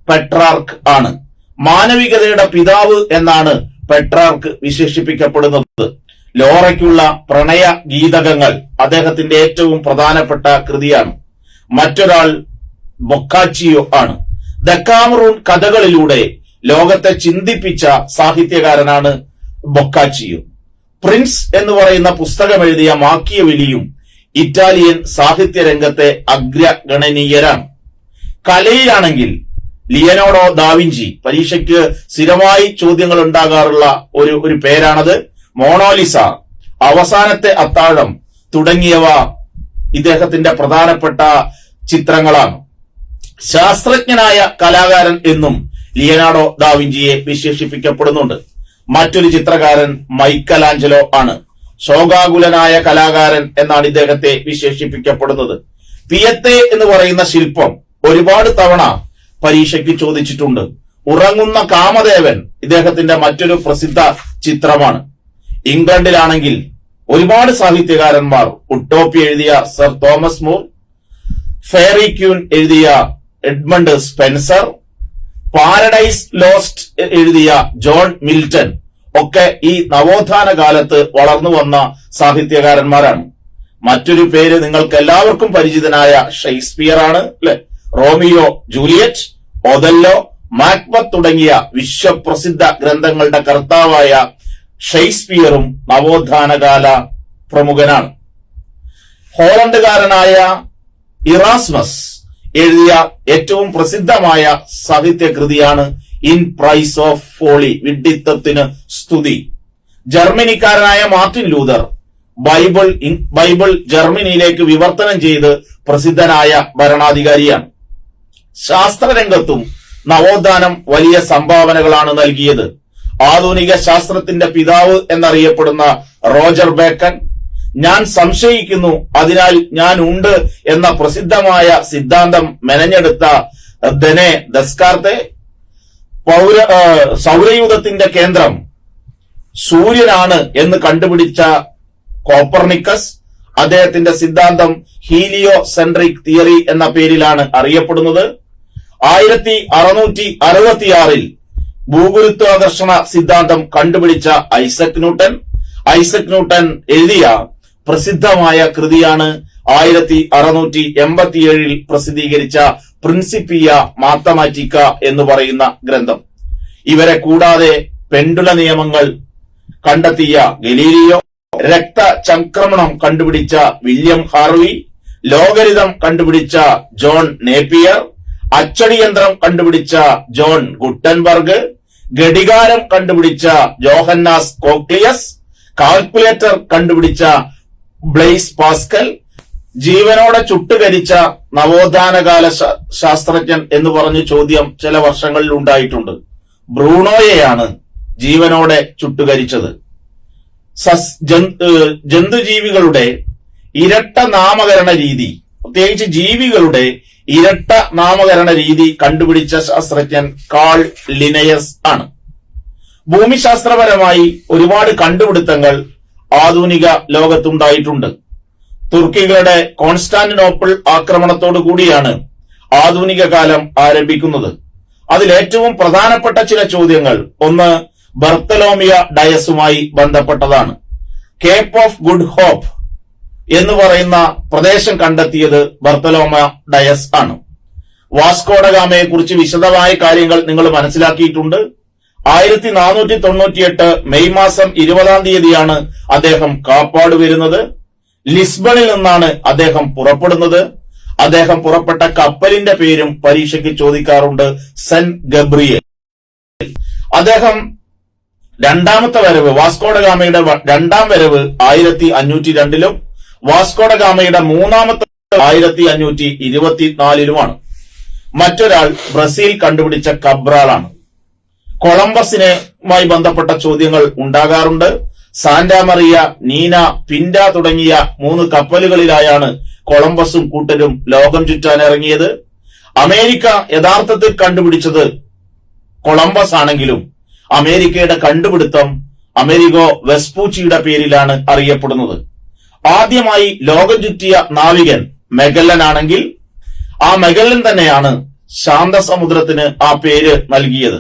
പെട്രാർക്ക് ആണ്. മാനവികതയുടെ പിതാവ് എന്നാണ് പെട്രാർക്ക് വിശേഷിപ്പിക്കപ്പെടുന്നത്. ലോറയ്ക്കുള്ള പ്രണയ ഗീതകങ്ങൾ അദ്ദേഹത്തിന്റെ ഏറ്റവും പ്രധാനപ്പെട്ട കൃതിയാണ്. മറ്റൊരാൾ ബൊക്കാച്ചിയോ ആണ്. ദക്കാമറൂൺ കഥകളിലൂടെ ലോകത്തെ ചിന്തിപ്പിച്ച സാഹിത്യകാരനാണ് ബൊക്കാച്ചിയോ. പ്രിൻസ് എന്ന് പറയുന്ന പുസ്തകം എഴുതിയ മാക്കിയവെല്ലിയും ഇറ്റാലിയൻ സാഹിത്യ രംഗത്തെ അഗ്രഗണനീയരാണ്. കലയിലാണെങ്കിൽ ലിയനാർഡോ ദാവിഞ്ചി, പരീക്ഷയ്ക്ക് സ്ഥിരമായി ചോദ്യങ്ങൾ ഉണ്ടാകാറുള്ള ഒരു പേരാണത്. മോണോലിസ, അവസാനത്തെ അത്താഴം തുടങ്ങിയവ ഇദ്ദേഹത്തിന്റെ പ്രധാനപ്പെട്ട ചിത്രങ്ങളാണ്. ശാസ്ത്രജ്ഞനായ കലാകാരൻ എന്നും ലിയനാർഡോ ദാവിഞ്ചിയെ വിശേഷിപ്പിക്കപ്പെടുന്നുണ്ട്. മറ്റൊരു ചിത്രകാരൻ മൈക്കലാഞ്ചലോ ആണ്. ശോകാകുലനായ കലാകാരൻ എന്നാണ് ഇദ്ദേഹത്തെ വിശേഷിപ്പിക്കപ്പെടുന്നത്. പിയത്തെ എന്ന് പറയുന്ന ശില്പം ഒരുപാട് തവണ പരീക്ഷയ്ക്ക് ചോദിച്ചിട്ടുണ്ട്. ഉറങ്ങുന്ന കാമദേവൻ ഇദ്ദേഹത്തിന്റെ മറ്റൊരു പ്രസിദ്ധ ചിത്രമാണ്. ഇംഗ്ലണ്ടിലാണെങ്കിൽ ഒരുപാട് സാഹിത്യകാരന്മാർ, ഉട്ടോപ്പി എഴുതിയ sir Thomas More, fairy queen എഴുതിയ എഡ്മണ്ട് സ്പെൻസർ, പാരഡൈസ് ലോസ്റ്റ് എഴുതിയ ജോൺ മിൽട്ടൺ ഒക്കെ ഈ നവോത്ഥാന കാലത്ത് വളർന്നു വന്ന സാഹിത്യകാരന്മാരാണ്. മറ്റൊരു പേര് നിങ്ങൾക്ക് എല്ലാവർക്കും പരിചിതനായ ഷേക്സ്പിയർ ആണ്, അല്ലെ? റോമിയോ ജൂലിയറ്റ്, ഒതല്ലോ, മാക്ബത്ത് തുടങ്ങിയ വിശ്വപ്രസിദ്ധ ഗ്രന്ഥങ്ങളുടെ കർത്താവായ ഷേക്സ്പിയറും നവോത്ഥാനകാല പ്രമുഖനാണ്. ഹോളണ്ടുകാരനായ ഇറാസ്മസ് എഴുതിയ ഏറ്റവും പ്രസിദ്ധമായ സാഹിത്യകൃതിയാണ് ഇൻ പ്രൈസ് ഓഫ് ഫോളി, വിഡ്ഢിത്തത്തിന് സ്തുതി. ജർമ്മനിക്കാരനായ മാർട്ടിൻ ലൂതർ ബൈബിൾ ജർമ്മനിയിലേക്ക് വിവർത്തനം ചെയ്ത് പ്രസിദ്ധനായ ഭരണാധികാരിയാണ്. ശാസ്ത്രരംഗത്തും നവോത്ഥാനം വലിയ സംഭാവനകളാണ് നൽകിയത്. ആധുനിക ശാസ്ത്രത്തിന്റെ പിതാവ് എന്നറിയപ്പെടുന്ന റോജർ ബേക്കൺ, ഞാൻ സംശയിക്കുന്നു അതിനാൽ ഞാൻ ഉണ്ട് എന്ന പ്രസിദ്ധമായ സിദ്ധാന്തം മെനഞ്ഞെടുത്ത ദനെ ദസ്കാർത്തെ, സൗരയൂഥത്തിന്റെ കേന്ദ്രം സൂര്യനാണ് എന്ന് കണ്ടുപിടിച്ച കോപ്പർനിക്കസ് അദ്ദേഹത്തിന്റെ സിദ്ധാന്തം ഹീലിയോ സെൻട്രിക് തിയറി എന്ന പേരിലാണ് അറിയപ്പെടുന്നത്. 1666 ഭൂഗുരുത്വാകർഷണ സിദ്ധാന്തം കണ്ടുപിടിച്ച ഐസക് ന്യൂട്ടൻ എഴുതിയ പ്രസിദ്ധമായ കൃതിയാണ് 1687 പ്രസിദ്ധീകരിച്ച പ്രിൻസിപ്പിയ മാത്തമാറ്റിക്ക എന്ന് പറയുന്ന ഗ്രന്ഥം. ഇവരെ കൂടാതെ പെൻഡുല നിയമങ്ങൾ കണ്ടെത്തിയ ഗലീലിയോ, രക്തചംക്രമണം കണ്ടുപിടിച്ച വില്യം ഹാർവി, ലോഗരിതം കണ്ടുപിടിച്ച ജോൺ നേപ്പിയർ, അച്ചടിയന്ത്രം കണ്ടുപിടിച്ച ജോൺ ഗുട്ടൻബർഗ്, ഘടികാരം കണ്ടുപിടിച്ച ജോഹന്നാസ് കോക്ലിയസ്, കാൽക്കുലേറ്റർ കണ്ടുപിടിച്ച ബ്ലെയ്സ് പാസ്കൽ, ജീവനോടെ ചുട്ടുകരിച്ച നവോത്ഥാനകാല ശാസ്ത്രജ്ഞൻ എന്ന് പറഞ്ഞ ചോദ്യം ചില വർഷങ്ങളിൽ ഉണ്ടായിട്ടുണ്ട്. ബ്രൂണോയെയാണ് ജീവനോടെ ചുട്ടുകരിച്ചത്. ജന്തുജീവികളുടെ ഇരട്ട നാമകരണ രീതി, പ്രത്യേകിച്ച് ജീവികളുടെ ഇരട്ട നാമകരണ രീതി കണ്ടുപിടിച്ച ശാസ്ത്രജ്ഞൻ കാൾ ലിനയസ് ആണ്. ഭൂമിശാസ്ത്രപരമായി ഒരുപാട് കണ്ടുപിടുത്തങ്ങൾ ആധുനിക ലോകത്തുണ്ടായിട്ടുണ്ട്. തുർക്കികളുടെ കോൺസ്റ്റാന്റിനോപ്പിൾ ആക്രമണത്തോടു കൂടിയാണ് ആധുനിക കാലം ആരംഭിക്കുന്നത്. അതിലേറ്റവും പ്രധാനപ്പെട്ട ചില ചോദ്യങ്ങൾ, ഒന്ന് ബർത്തലോമിയ ഡയസുമായി ബന്ധപ്പെട്ടതാണ്. കേപ്പ് ഓഫ് ഗുഡ് ഹോപ്പ് എന്ന് പറയുന്ന പ്രദേശം കണ്ടെത്തിയത് ബർത്തലോമ ഡയസ് ആണ്. വാസ്കോഡഗാമയെ കുറിച്ച് വിശദമായ കാര്യങ്ങൾ നിങ്ങൾ മനസ്സിലാക്കിയിട്ടുണ്ട്. 1498 മെയ് മാസം 20 അദ്ദേഹം കാപ്പാട് വരുന്നത്. ലിസ്ബണിൽ നിന്നാണ് അദ്ദേഹം പുറപ്പെടുന്നത്. അദ്ദേഹം പുറപ്പെട്ട കപ്പലിന്റെ പേരും പരീക്ഷയ്ക്ക് ചോദിക്കാറുണ്ട്, സെന്റ് ഗബ്രിയേൽ. അദ്ദേഹം രണ്ടാമത്തെ വരവ്, വാസ്കോഡഗാമയുടെ രണ്ടാം വരവ് 1502 വാസ്കോഡഗാമയുടെ മൂന്നാമത്തെ 1524 മറ്റൊരാൾ ബ്രസീൽ കണ്ടുപിടിച്ച കബ്രാളാണ്. കൊളംബസിനുമായി ബന്ധപ്പെട്ട ചോദ്യങ്ങൾ ഉണ്ടാകാറുണ്ട്. സാന്റാമറിയ, നീന, പിൻഡ തുടങ്ങിയ 3 കപ്പലുകളിലായാണ് കൊളംബസും കൂട്ടരും ലോകം ചുറ്റാൻ ഇറങ്ങിയത്. അമേരിക്ക യഥാർത്ഥത്തിൽ കണ്ടുപിടിച്ചത് കൊളംബസ് ആണെങ്കിലും അമേരിക്കയുടെ കണ്ടുപിടുത്തം അമേരിഗോ വെസ്പൂച്ചിയുടെ പേരിലാണ് അറിയപ്പെടുന്നത്. ആദ്യമായി ലോകം ചുറ്റിയ നാവികൻ മെഗല്ലൻ ആണെങ്കിൽ ആ മെഗല്ലൻ തന്നെയാണ് ശാന്തസമുദ്രത്തിന് ആ പേര് നൽകിയത്.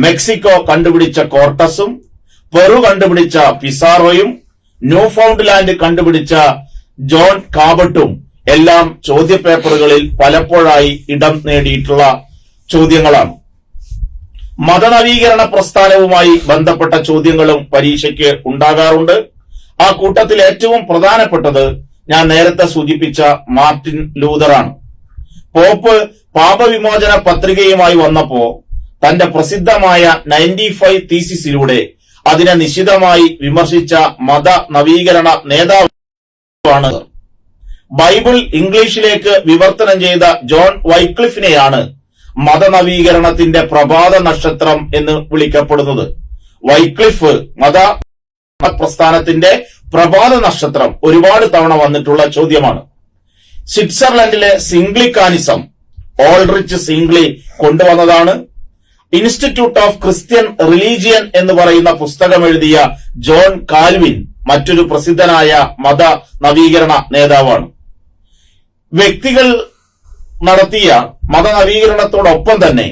മെക്സിക്കോ കണ്ടുപിടിച്ച കോർട്ടസും പെറു കണ്ടുപിടിച്ച പിസാറോയും ന്യൂഫൗണ്ട്ലാൻഡ് കണ്ടുപിടിച്ച ജോൺ കാബട്ടും എല്ലാം ചോദ്യപേപ്പറുകളിൽ പലപ്പോഴായി ഇടം നേടിയിട്ടുള്ള ചോദ്യങ്ങളാണ്. മതനവീകരണ പ്രസ്ഥാനവുമായി ബന്ധപ്പെട്ട ചോദ്യങ്ങളും പരീക്ഷയ്ക്ക് ഉണ്ടാകാറുണ്ട്. ആ കൂട്ടത്തിൽ ഏറ്റവും പ്രധാനപ്പെട്ടത് ഞാൻ നേരത്തെ സൂചിപ്പിച്ച മാർട്ടിൻ ലൂതറാണ്. പോപ്പ് പാപവിമോചന പത്രികയുമായി വന്നപ്പോ തന്റെ പ്രസിദ്ധമായ 95 തീസിസിലൂടെ അതിനെ നിശിതമായി വിമർശിച്ച മത നവീകരണ നേതാവാണ്. ബൈബിൾ ഇംഗ്ലീഷിലേക്ക് വിവർത്തനം ചെയ്ത ജോൺ വൈക്ലിഫിനെയാണ് മതനവീകരണത്തിന്റെ പ്രഭാത നക്ഷത്രം എന്ന് വിളിക്കപ്പെടുന്നത്. വൈക്ലിഫ് മത പ്രസ്ഥാനത്തിന്റെ പ്രഭാത നക്ഷത്രം ഒരുപാട് തവണ വന്നിട്ടുള്ള ചോദ്യമാണ്. സ്വിറ്റ്സർലൻഡിലെ സിംഗ്ലിക്കാനിസം ഓൾറിച്ച് സിംഗ്ലി കൊണ്ടുവന്നതാണ്. ഇൻസ്റ്റിറ്റ്യൂട്ട് ഓഫ് ക്രിസ്ത്യൻ റിലീജിയൻ എന്ന് പറയുന്ന പുസ്തകം എഴുതിയ ജോൺ കാൽവിൻ മറ്റൊരു പ്രസിദ്ധനായ മത നവീകരണ നേതാവാണ്. വ്യക്തികൾ നടത്തിയ മതനവീകരണത്തോടൊപ്പം തന്നെ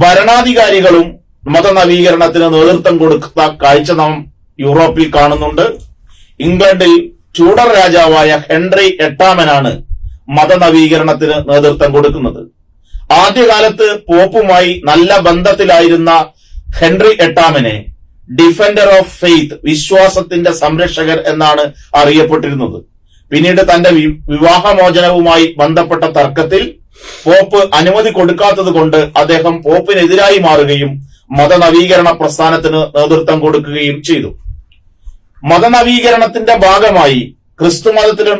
ഭരണാധികാരികളും മതനവീകരണത്തിന് നേതൃത്വം കൊടുത്ത കാഴ്ച നാം യൂറോപ്പിൽ കാണുന്നുണ്ട്. ഇംഗ്ലണ്ടിൽ ട്യൂഡർ രാജാവായ ഹെൻറി 8 മതനവീകരണത്തിന് നേതൃത്വം കൊടുക്കുന്നത്. ആദ്യകാലത്ത് പോപ്പുമായി നല്ല ബന്ധത്തിലായിരുന്ന ഹെൻറി 8 ഡിഫൻഡർ ഓഫ് ഫെയ്ത്ത്, വിശ്വാസത്തിന്റെ സംരക്ഷകർ എന്നാണ് അറിയപ്പെട്ടിരുന്നത്. പിന്നീട് തന്റെ വിവാഹമോചനവുമായി ബന്ധപ്പെട്ട തർക്കത്തിൽ പോപ്പ് അനുമതി കൊടുക്കാത്തത് കൊണ്ട് അദ്ദേഹം പോപ്പിനെതിരായി മാറുകയും മതനവീകരണ പ്രസ്ഥാനത്തിന് നേതൃത്വം കൊടുക്കുകയും ചെയ്തു. മതനവീകരണത്തിന്റെ ഭാഗമായി ക്രിസ്തുമതത്തിന്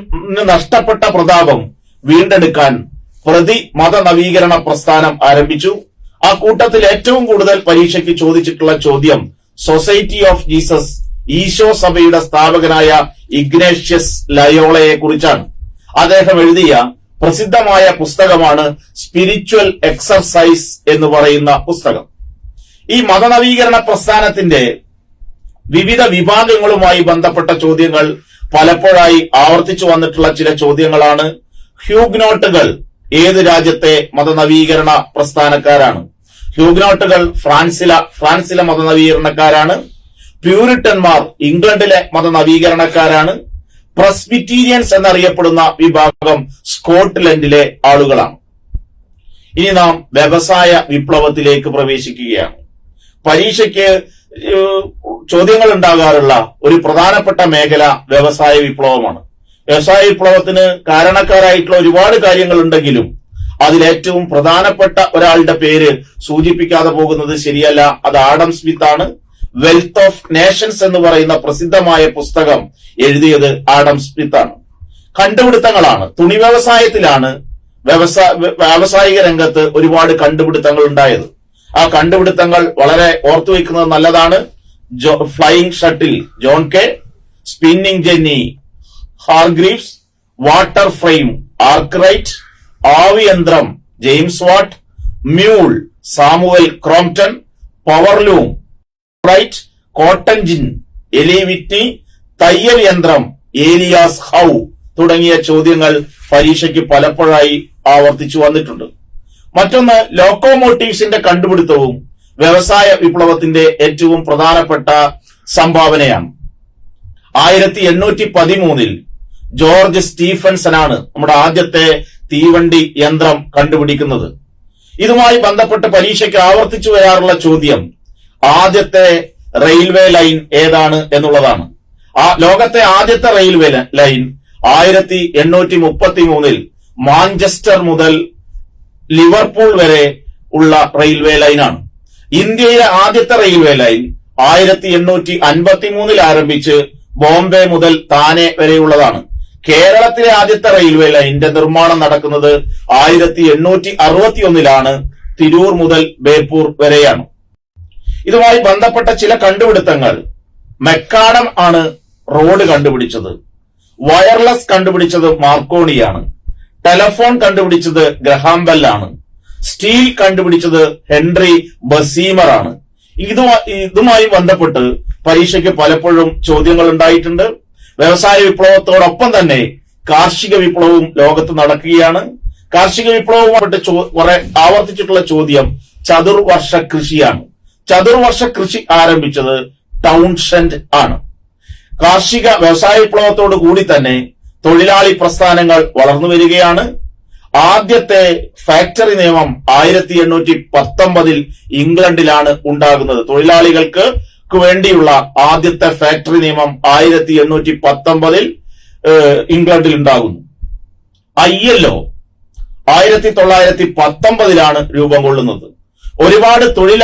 നഷ്ടപ്പെട്ട പ്രതാപം വീണ്ടെടുക്കാൻ പ്രതി മതനവീകരണ പ്രസ്ഥാനം ആരംഭിച്ചു. ആ കൂട്ടത്തിൽ ഏറ്റവും കൂടുതൽ പരീക്ഷയ്ക്ക് ചോദിച്ചിട്ടുള്ള ചോദ്യം സൊസൈറ്റി ഓഫ് ജീസസ്, ഈശോ സഭയുടെ സ്ഥാപകനായ ഇഗ്നേഷ്യസ് ലയോളയെ കുറിച്ചാണ്. അദ്ദേഹം എഴുതിയ പ്രസിദ്ധമായ പുസ്തകമാണ് സ്പിരിച്വൽ എക്സർസൈസ് എന്ന് പറയുന്ന പുസ്തകം. ഈ മതനവീകരണ പ്രസ്ഥാനത്തിന്റെ വിവിധ വിഭാഗങ്ങളുമായി ബന്ധപ്പെട്ട ചോദ്യങ്ങൾ പലപ്പോഴായി ആവർത്തിച്ചു വന്നിട്ടുള്ള ചില ചോദ്യങ്ങളാണ്. ഹ്യൂഗ്നോട്ടുകൾ ഏത് രാജ്യത്തെ മതനവീകരണ പ്രസ്ഥാനക്കാരാണ്? ഹ്യൂഗ്നോട്ടുകൾ ഫ്രാൻസിലെ മതനവീകരണക്കാരാണ്. പ്യൂരിറ്റന്മാർ ഇംഗ്ലണ്ടിലെ മതനവീകരണക്കാരാണ്. പ്രസ്ബിറ്റീരിയൻസ് എന്നറിയപ്പെടുന്ന വിഭാഗം സ്കോട്ട്ലൻഡിലെ ആളുകളാണ്. ഇനി നാം വ്യവസായ വിപ്ലവത്തിലേക്ക് പ്രവേശിക്കുകയാണ്. പരീക്ഷയ്ക്ക് ചോദ്യങ്ങൾ ഉണ്ടാകാറുള്ള ഒരു പ്രധാനപ്പെട്ട മേഖല വ്യവസായ വിപ്ലവമാണ്. വ്യവസായ വിപ്ലവത്തിന് കാരണക്കാരായിട്ടുള്ള ഒരുപാട് കാര്യങ്ങൾ ഉണ്ടെങ്കിലും അതിലേറ്റവും പ്രധാനപ്പെട്ട ഒരാളുടെ പേര് സൂചിപ്പിക്കാതെ പോകുന്നത് ശരിയല്ല. അത് ആഡം സ്മിത്ത് ആണ്. വെൽത്ത് ഓഫ് നേഷൻസ് എന്ന് പറയുന്ന പ്രസിദ്ധമായ പുസ്തകം എഴുതിയത് ആഡം സ്മിത്ത് ആണ്. കണ്ടുപിടുത്തങ്ങളാണ്. തുണി വ്യവസായത്തിലാണ് വ്യാവസായിക രംഗത്ത് ഒരുപാട് കണ്ടുപിടുത്തങ്ങൾ ഉണ്ടായത്. ആ കണ്ടുപിടുത്തങ്ങൾ വളരെ ഓർത്തുവെക്കുന്നത് നല്ലതാണ്. Flying shuttle John Kay, spinning jenny Hargreaves, water frame Arkwright, ആവിയന്ത്രം James Watt, mule Samuel Crompton, powerloom Wright, cotton gin Eli Whitney, തയ്യൽ യന്ത്രം ഏലിയാസ് ഹൗ തുടങ്ങിയ ചോദ്യങ്ങൾ പരീക്ഷയ്ക്ക് പലപ്പോഴായി ആവർത്തിച്ചു വന്നിട്ടുണ്ട്. മറ്റൊന്ന് ലോക്കോമോട്ടീവ്സിന്റെ കണ്ടുപിടുത്തവും വ്യവസായ വിപ്ലവത്തിന്റെ ഏറ്റവും പ്രധാനപ്പെട്ട സംഭാവനയാണ്. 1813 ജോർജ് സ്റ്റീഫൻസനാണ് നമ്മുടെ ആദ്യത്തെ തീവണ്ടി യന്ത്രം കണ്ടുപിടിക്കുന്നത്. ഇതുമായി ബന്ധപ്പെട്ട് പരീക്ഷയ്ക്ക് ആവർത്തിച്ചു വരാറുള്ള ചോദ്യം ആദ്യത്തെ റെയിൽവേ ലൈൻ ഏതാണ് എന്നുള്ളതാണ്. ലോകത്തെ ആദ്യത്തെ റെയിൽവേ ലൈൻ 1833 മാഞ്ചസ്റ്റർ മുതൽ ലിവർപൂൾ വരെ ഉള്ള റെയിൽവേ ലൈനാണ്. ഇന്ത്യയിലെ ആദ്യത്തെ റെയിൽവേ ലൈൻ 1853 ആരംഭിച്ച് ബോംബെ മുതൽ താനെ വരെയുള്ളതാണ്. കേരളത്തിലെ ആദ്യത്തെ റെയിൽവേ ലൈനിന്റെ നിർമ്മാണം നടക്കുന്നത് 1861 തിരൂർ മുതൽ ബേപ്പൂർ വരെയാണ്. ഇതുമായി ബന്ധപ്പെട്ട ചില കണ്ടുപിടുത്തങ്ങൾ: മെക്കാഡം ആണ് റോഡ് കണ്ടുപിടിച്ചത്. വയർലെസ് കണ്ടുപിടിച്ചത് മാർക്കോണിയാണ്. ടെലഫോൺ കണ്ടുപിടിച്ചത് ഗ്രഹാം ബെൽ ആണ്. സ്റ്റീൽ കണ്ടുപിടിച്ചത് ഹെൻറി ബസീമർ ആണ്. ഇതുമായി ബന്ധപ്പെട്ട് പരീക്ഷയ്ക്ക് പലപ്പോഴും ചോദ്യങ്ങൾ ഉണ്ടായിട്ടുണ്ട്. വ്യവസായ വിപ്ലവത്തോടൊപ്പം തന്നെ കാർഷിക വിപ്ലവവും ലോകത്ത് നടക്കുകയാണ്. കാർഷിക വിപ്ലവവുമായിട്ട് കുറെ ആവർത്തിച്ചിട്ടുള്ള ചോദ്യം ചതുർവർഷ കൃഷിയാണ്. ചതുർവർഷ കൃഷി ആരംഭിച്ചത് ടൗൺഷെൻഡ് ആണ്. കാർഷിക വ്യവസായ വിപ്ലവത്തോടു കൂടി തന്നെ തൊഴിലാളി പ്രസ്ഥാനങ്ങൾ വളർന്നു വരികയാണ്. ആദ്യത്തെ ഫാക്ടറി നിയമം 1819 ഇംഗ്ലണ്ടിലാണ് ഉണ്ടാകുന്നത്. തൊഴിലാളികൾക്ക് വേണ്ടിയുള്ള ആദ്യത്തെ ഫാക്ടറി നിയമം 1819 ഇംഗ്ലണ്ടിൽ ഉണ്ടാകുന്നു. ILO 1919 രൂപം കൊള്ളുന്നത്. ഒരുപാട് തൊഴിൽ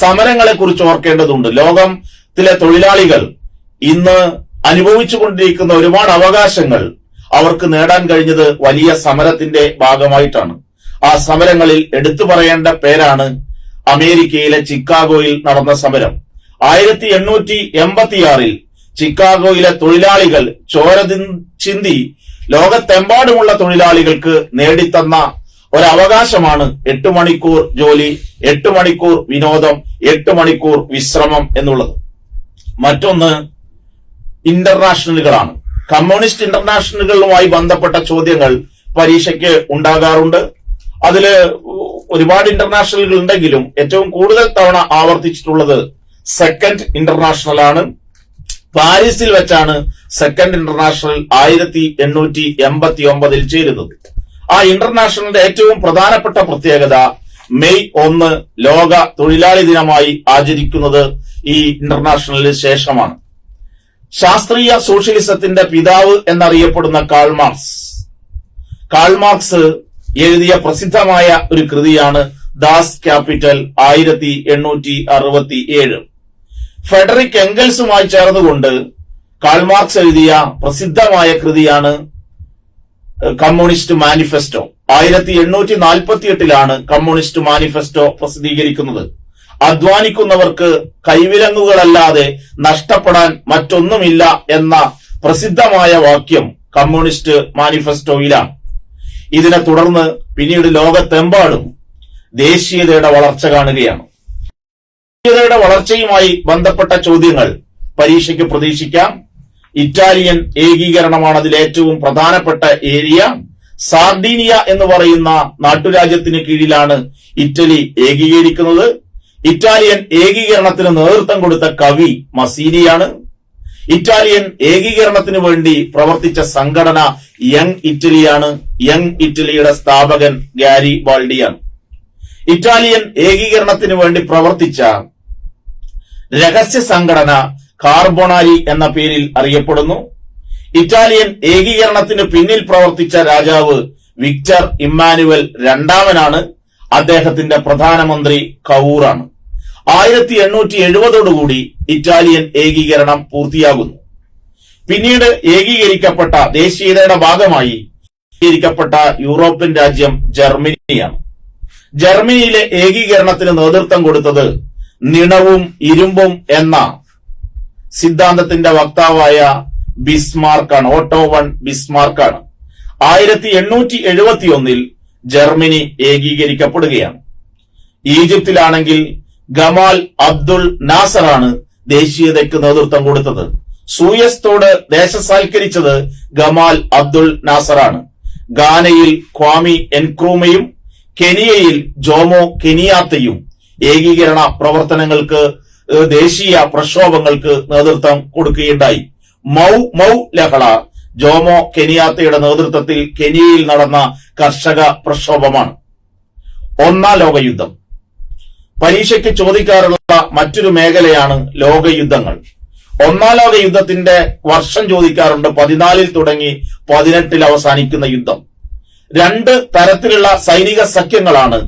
സമരങ്ങളെ കുറിച്ച് ഓർക്കേണ്ടതുണ്ട്. ലോകത്തിലെ തൊഴിലാളികൾ ഇന്ന് അനുഭവിച്ചുകൊണ്ടിരിക്കുന്ന ഒരുപാട് അവകാശങ്ങൾ അവർക്ക് നേടാൻ കഴിഞ്ഞത് വലിയ സമരത്തിന്റെ ഭാഗമായിട്ടാണ്. ആ സമരങ്ങളിൽ എടുത്തു പറയേണ്ട പേരാണ് അമേരിക്കയിലെ ചിക്കാഗോയിൽ നടന്ന സമരം. 1886 ചിക്കാഗോയിലെ തൊഴിലാളികൾ ചോര ചിന്തി ലോകത്തെമ്പാടുമുള്ള തൊഴിലാളികൾക്ക് നേടിത്തന്ന ഒരവകാശമാണ് 8 മണിക്കൂർ ജോലി, 8 മണിക്കൂർ വിനോദം, 8 മണിക്കൂർ വിശ്രമം എന്നുള്ളത്. മറ്റൊന്ന് ഇന്റർനാഷണലുകളാണ്. കമ്മ്യൂണിസ്റ്റ് ഇന്റർനാഷണലുകളുമായി ബന്ധപ്പെട്ട ചോദ്യങ്ങൾ പരീക്ഷയ്ക്ക് ഉണ്ടാകാറുണ്ട്. അതില് ഒരുപാട് ഇന്റർനാഷണലുകൾ ഉണ്ടെങ്കിലും ഏറ്റവും കൂടുതൽ തവണ ആവർത്തിച്ചിട്ടുള്ളത് സെക്കൻഡ് ഇന്റർനാഷണൽ ആണ്. പാരീസിൽ വെച്ചാണ് സെക്കൻഡ് ഇന്റർനാഷണൽ 1889 ചേരുന്നത്. ആ ഇന്റർനാഷണലിന്റെ ഏറ്റവും പ്രധാനപ്പെട്ട പ്രത്യേകത മെയ് 1 ലോക തൊഴിലാളി ദിനമായി ആചരിക്കുന്നത് ഈ ഇന്റർനാഷണലിന് ശേഷമാണ്. ശാസ്ത്രീയ സോഷ്യലിസത്തിന്റെ പിതാവ് എന്നറിയപ്പെടുന്ന കാൾ മാർക്സ് എഴുതിയ പ്രസിദ്ധമായ ഒരു കൃതിയാണ് ദാസ് ക്യാപിറ്റൽ 1867. ഫെഡറിക് എംഗൽസുമായി ചേർന്നുകൊണ്ട് കാൾ മാർക്സ് എഴുതിയ പ്രസിദ്ധമായ കൃതിയാണ് കമ്മ്യൂണിസ്റ്റ് മാനിഫെസ്റ്റോ. 1848 കമ്മ്യൂണിസ്റ്റ് മാനിഫെസ്റ്റോ പ്രസിദ്ധീകരിക്കുന്നത്. അധ്വാനിക്കുന്നവർക്ക് കൈവിലങ്ങുകളല്ലാതെ നഷ്ടപ്പെടാൻ മറ്റൊന്നുമില്ല എന്ന പ്രസിദ്ധമായ വാക്യം കമ്മ്യൂണിസ്റ്റ് മാനിഫെസ്റ്റോയിലാണ്. ഇതിനെ തുടർന്ന് പിന്നീട് ലോകത്തെമ്പാടും ദേശീയതയുടെ വളർച്ച കാണുകയാണ്. ദേശീയതയുടെ വളർച്ചയുമായി ബന്ധപ്പെട്ട ചോദ്യങ്ങൾ പരീക്ഷയ്ക്ക് പ്രതീക്ഷിക്കാം. ഇറ്റാലിയൻ ഏകീകരണമാണ് അതിൽ ഏറ്റവും പ്രധാനപ്പെട്ട ഏരിയ. സാർഡീനിയ എന്ന് പറയുന്ന നാട്ടുരാജ്യത്തിന് കീഴിലാണ് ഇറ്റലി ഏകീകരിക്കുന്നത്. ഇറ്റാലിയൻ ഏകീകരണത്തിന് നേതൃത്വം കൊടുത്ത കവി മസീനിയാണ്. ഇറ്റാലിയൻ ഏകീകരണത്തിന് വേണ്ടി പ്രവർത്തിച്ച സംഘടന യങ് ഇറ്റലിയാണ്. യങ് ഇറ്റലിയുടെ സ്ഥാപകൻ ഗാരിബാൾഡിയാണ്. ഇറ്റാലിയൻ ഏകീകരണത്തിന് വേണ്ടി പ്രവർത്തിച്ച രഹസ്യ സംഘടന കാർബൊണാരി എന്ന പേരിൽ അറിയപ്പെടുന്നു. ഇറ്റാലിയൻ ഏകീകരണത്തിന് പിന്നിൽ പ്രവർത്തിച്ച രാജാവ് വിക്ടർ ഇമ്മാനുവൽ രണ്ടാമനാണ്. അദ്ദേഹത്തിന്റെ പ്രധാനമന്ത്രി കവൂറാണ്. 1870 ഇറ്റാലിയൻ ഏകീകരണം പൂർത്തിയാകുന്നു. പിന്നീട് ഏകീകരിക്കപ്പെട്ട ദേശീയതയുടെ ഭാഗമായി ഏകീകരിക്കപ്പെട്ട യൂറോപ്യൻ രാജ്യം ജർമ്മനിയാണ്. ജർമ്മനിയിലെ ഏകീകരണത്തിന് നേതൃത്വം കൊടുത്തത് നിണവും ഇരുമ്പും എന്ന സിദ്ധാന്തത്തിന്റെ വക്താവായ ബിസ്മാർക്കാണ്. ഓട്ടോ വൺ ബിസ്മാർക്കാണ്. 1871 ജർമ്മനി ഏകീകരിക്കപ്പെടുകയാണ്. ഈജിപ്തിലാണെങ്കിൽ ഗമാൽ അബ്ദുൾ നാസറാണ് ദേശീയതയ്ക്ക് നേതൃത്വം കൊടുത്തത്. സൂയസ് തോട് ദേശസാൽക്കരിച്ചത് ഗമാൽ അബ്ദുൾ നാസറാണ്. ഗാനയിൽ ക്വാമി എൻക്രൂമയും കെനിയയിൽ ജോമോ കെനിയാത്തയും ഏകീകരണ പ്രവർത്തനങ്ങൾക്ക്, ദേശീയ പ്രക്ഷോഭങ്ങൾക്ക് നേതൃത്വം കൊടുക്കുകയുണ്ടായി. മൗ ലഹള ജോമോ കെനിയാത്തയുടെ നേതൃത്വത്തിൽ കെനിയയിൽ നടന്ന കർഷക പ്രക്ഷോഭമാണ്. ഒന്നാം ലോകയുദ്ധം പരീക്ഷയ്ക്ക് ചോദിക്കാറുള്ള മറ്റൊരു മേഖലയാണ് ലോകയുദ്ധങ്ങൾ. ഒന്നാം ലോക യുദ്ധത്തിന്റെ വർഷം ചോദിക്കാറുണ്ട്. 14 തുടങ്ങി 18 അവസാനിക്കുന്ന യുദ്ധം. 2 തരത്തിലുള്ള സൈനിക സഖ്യങ്ങളാണ്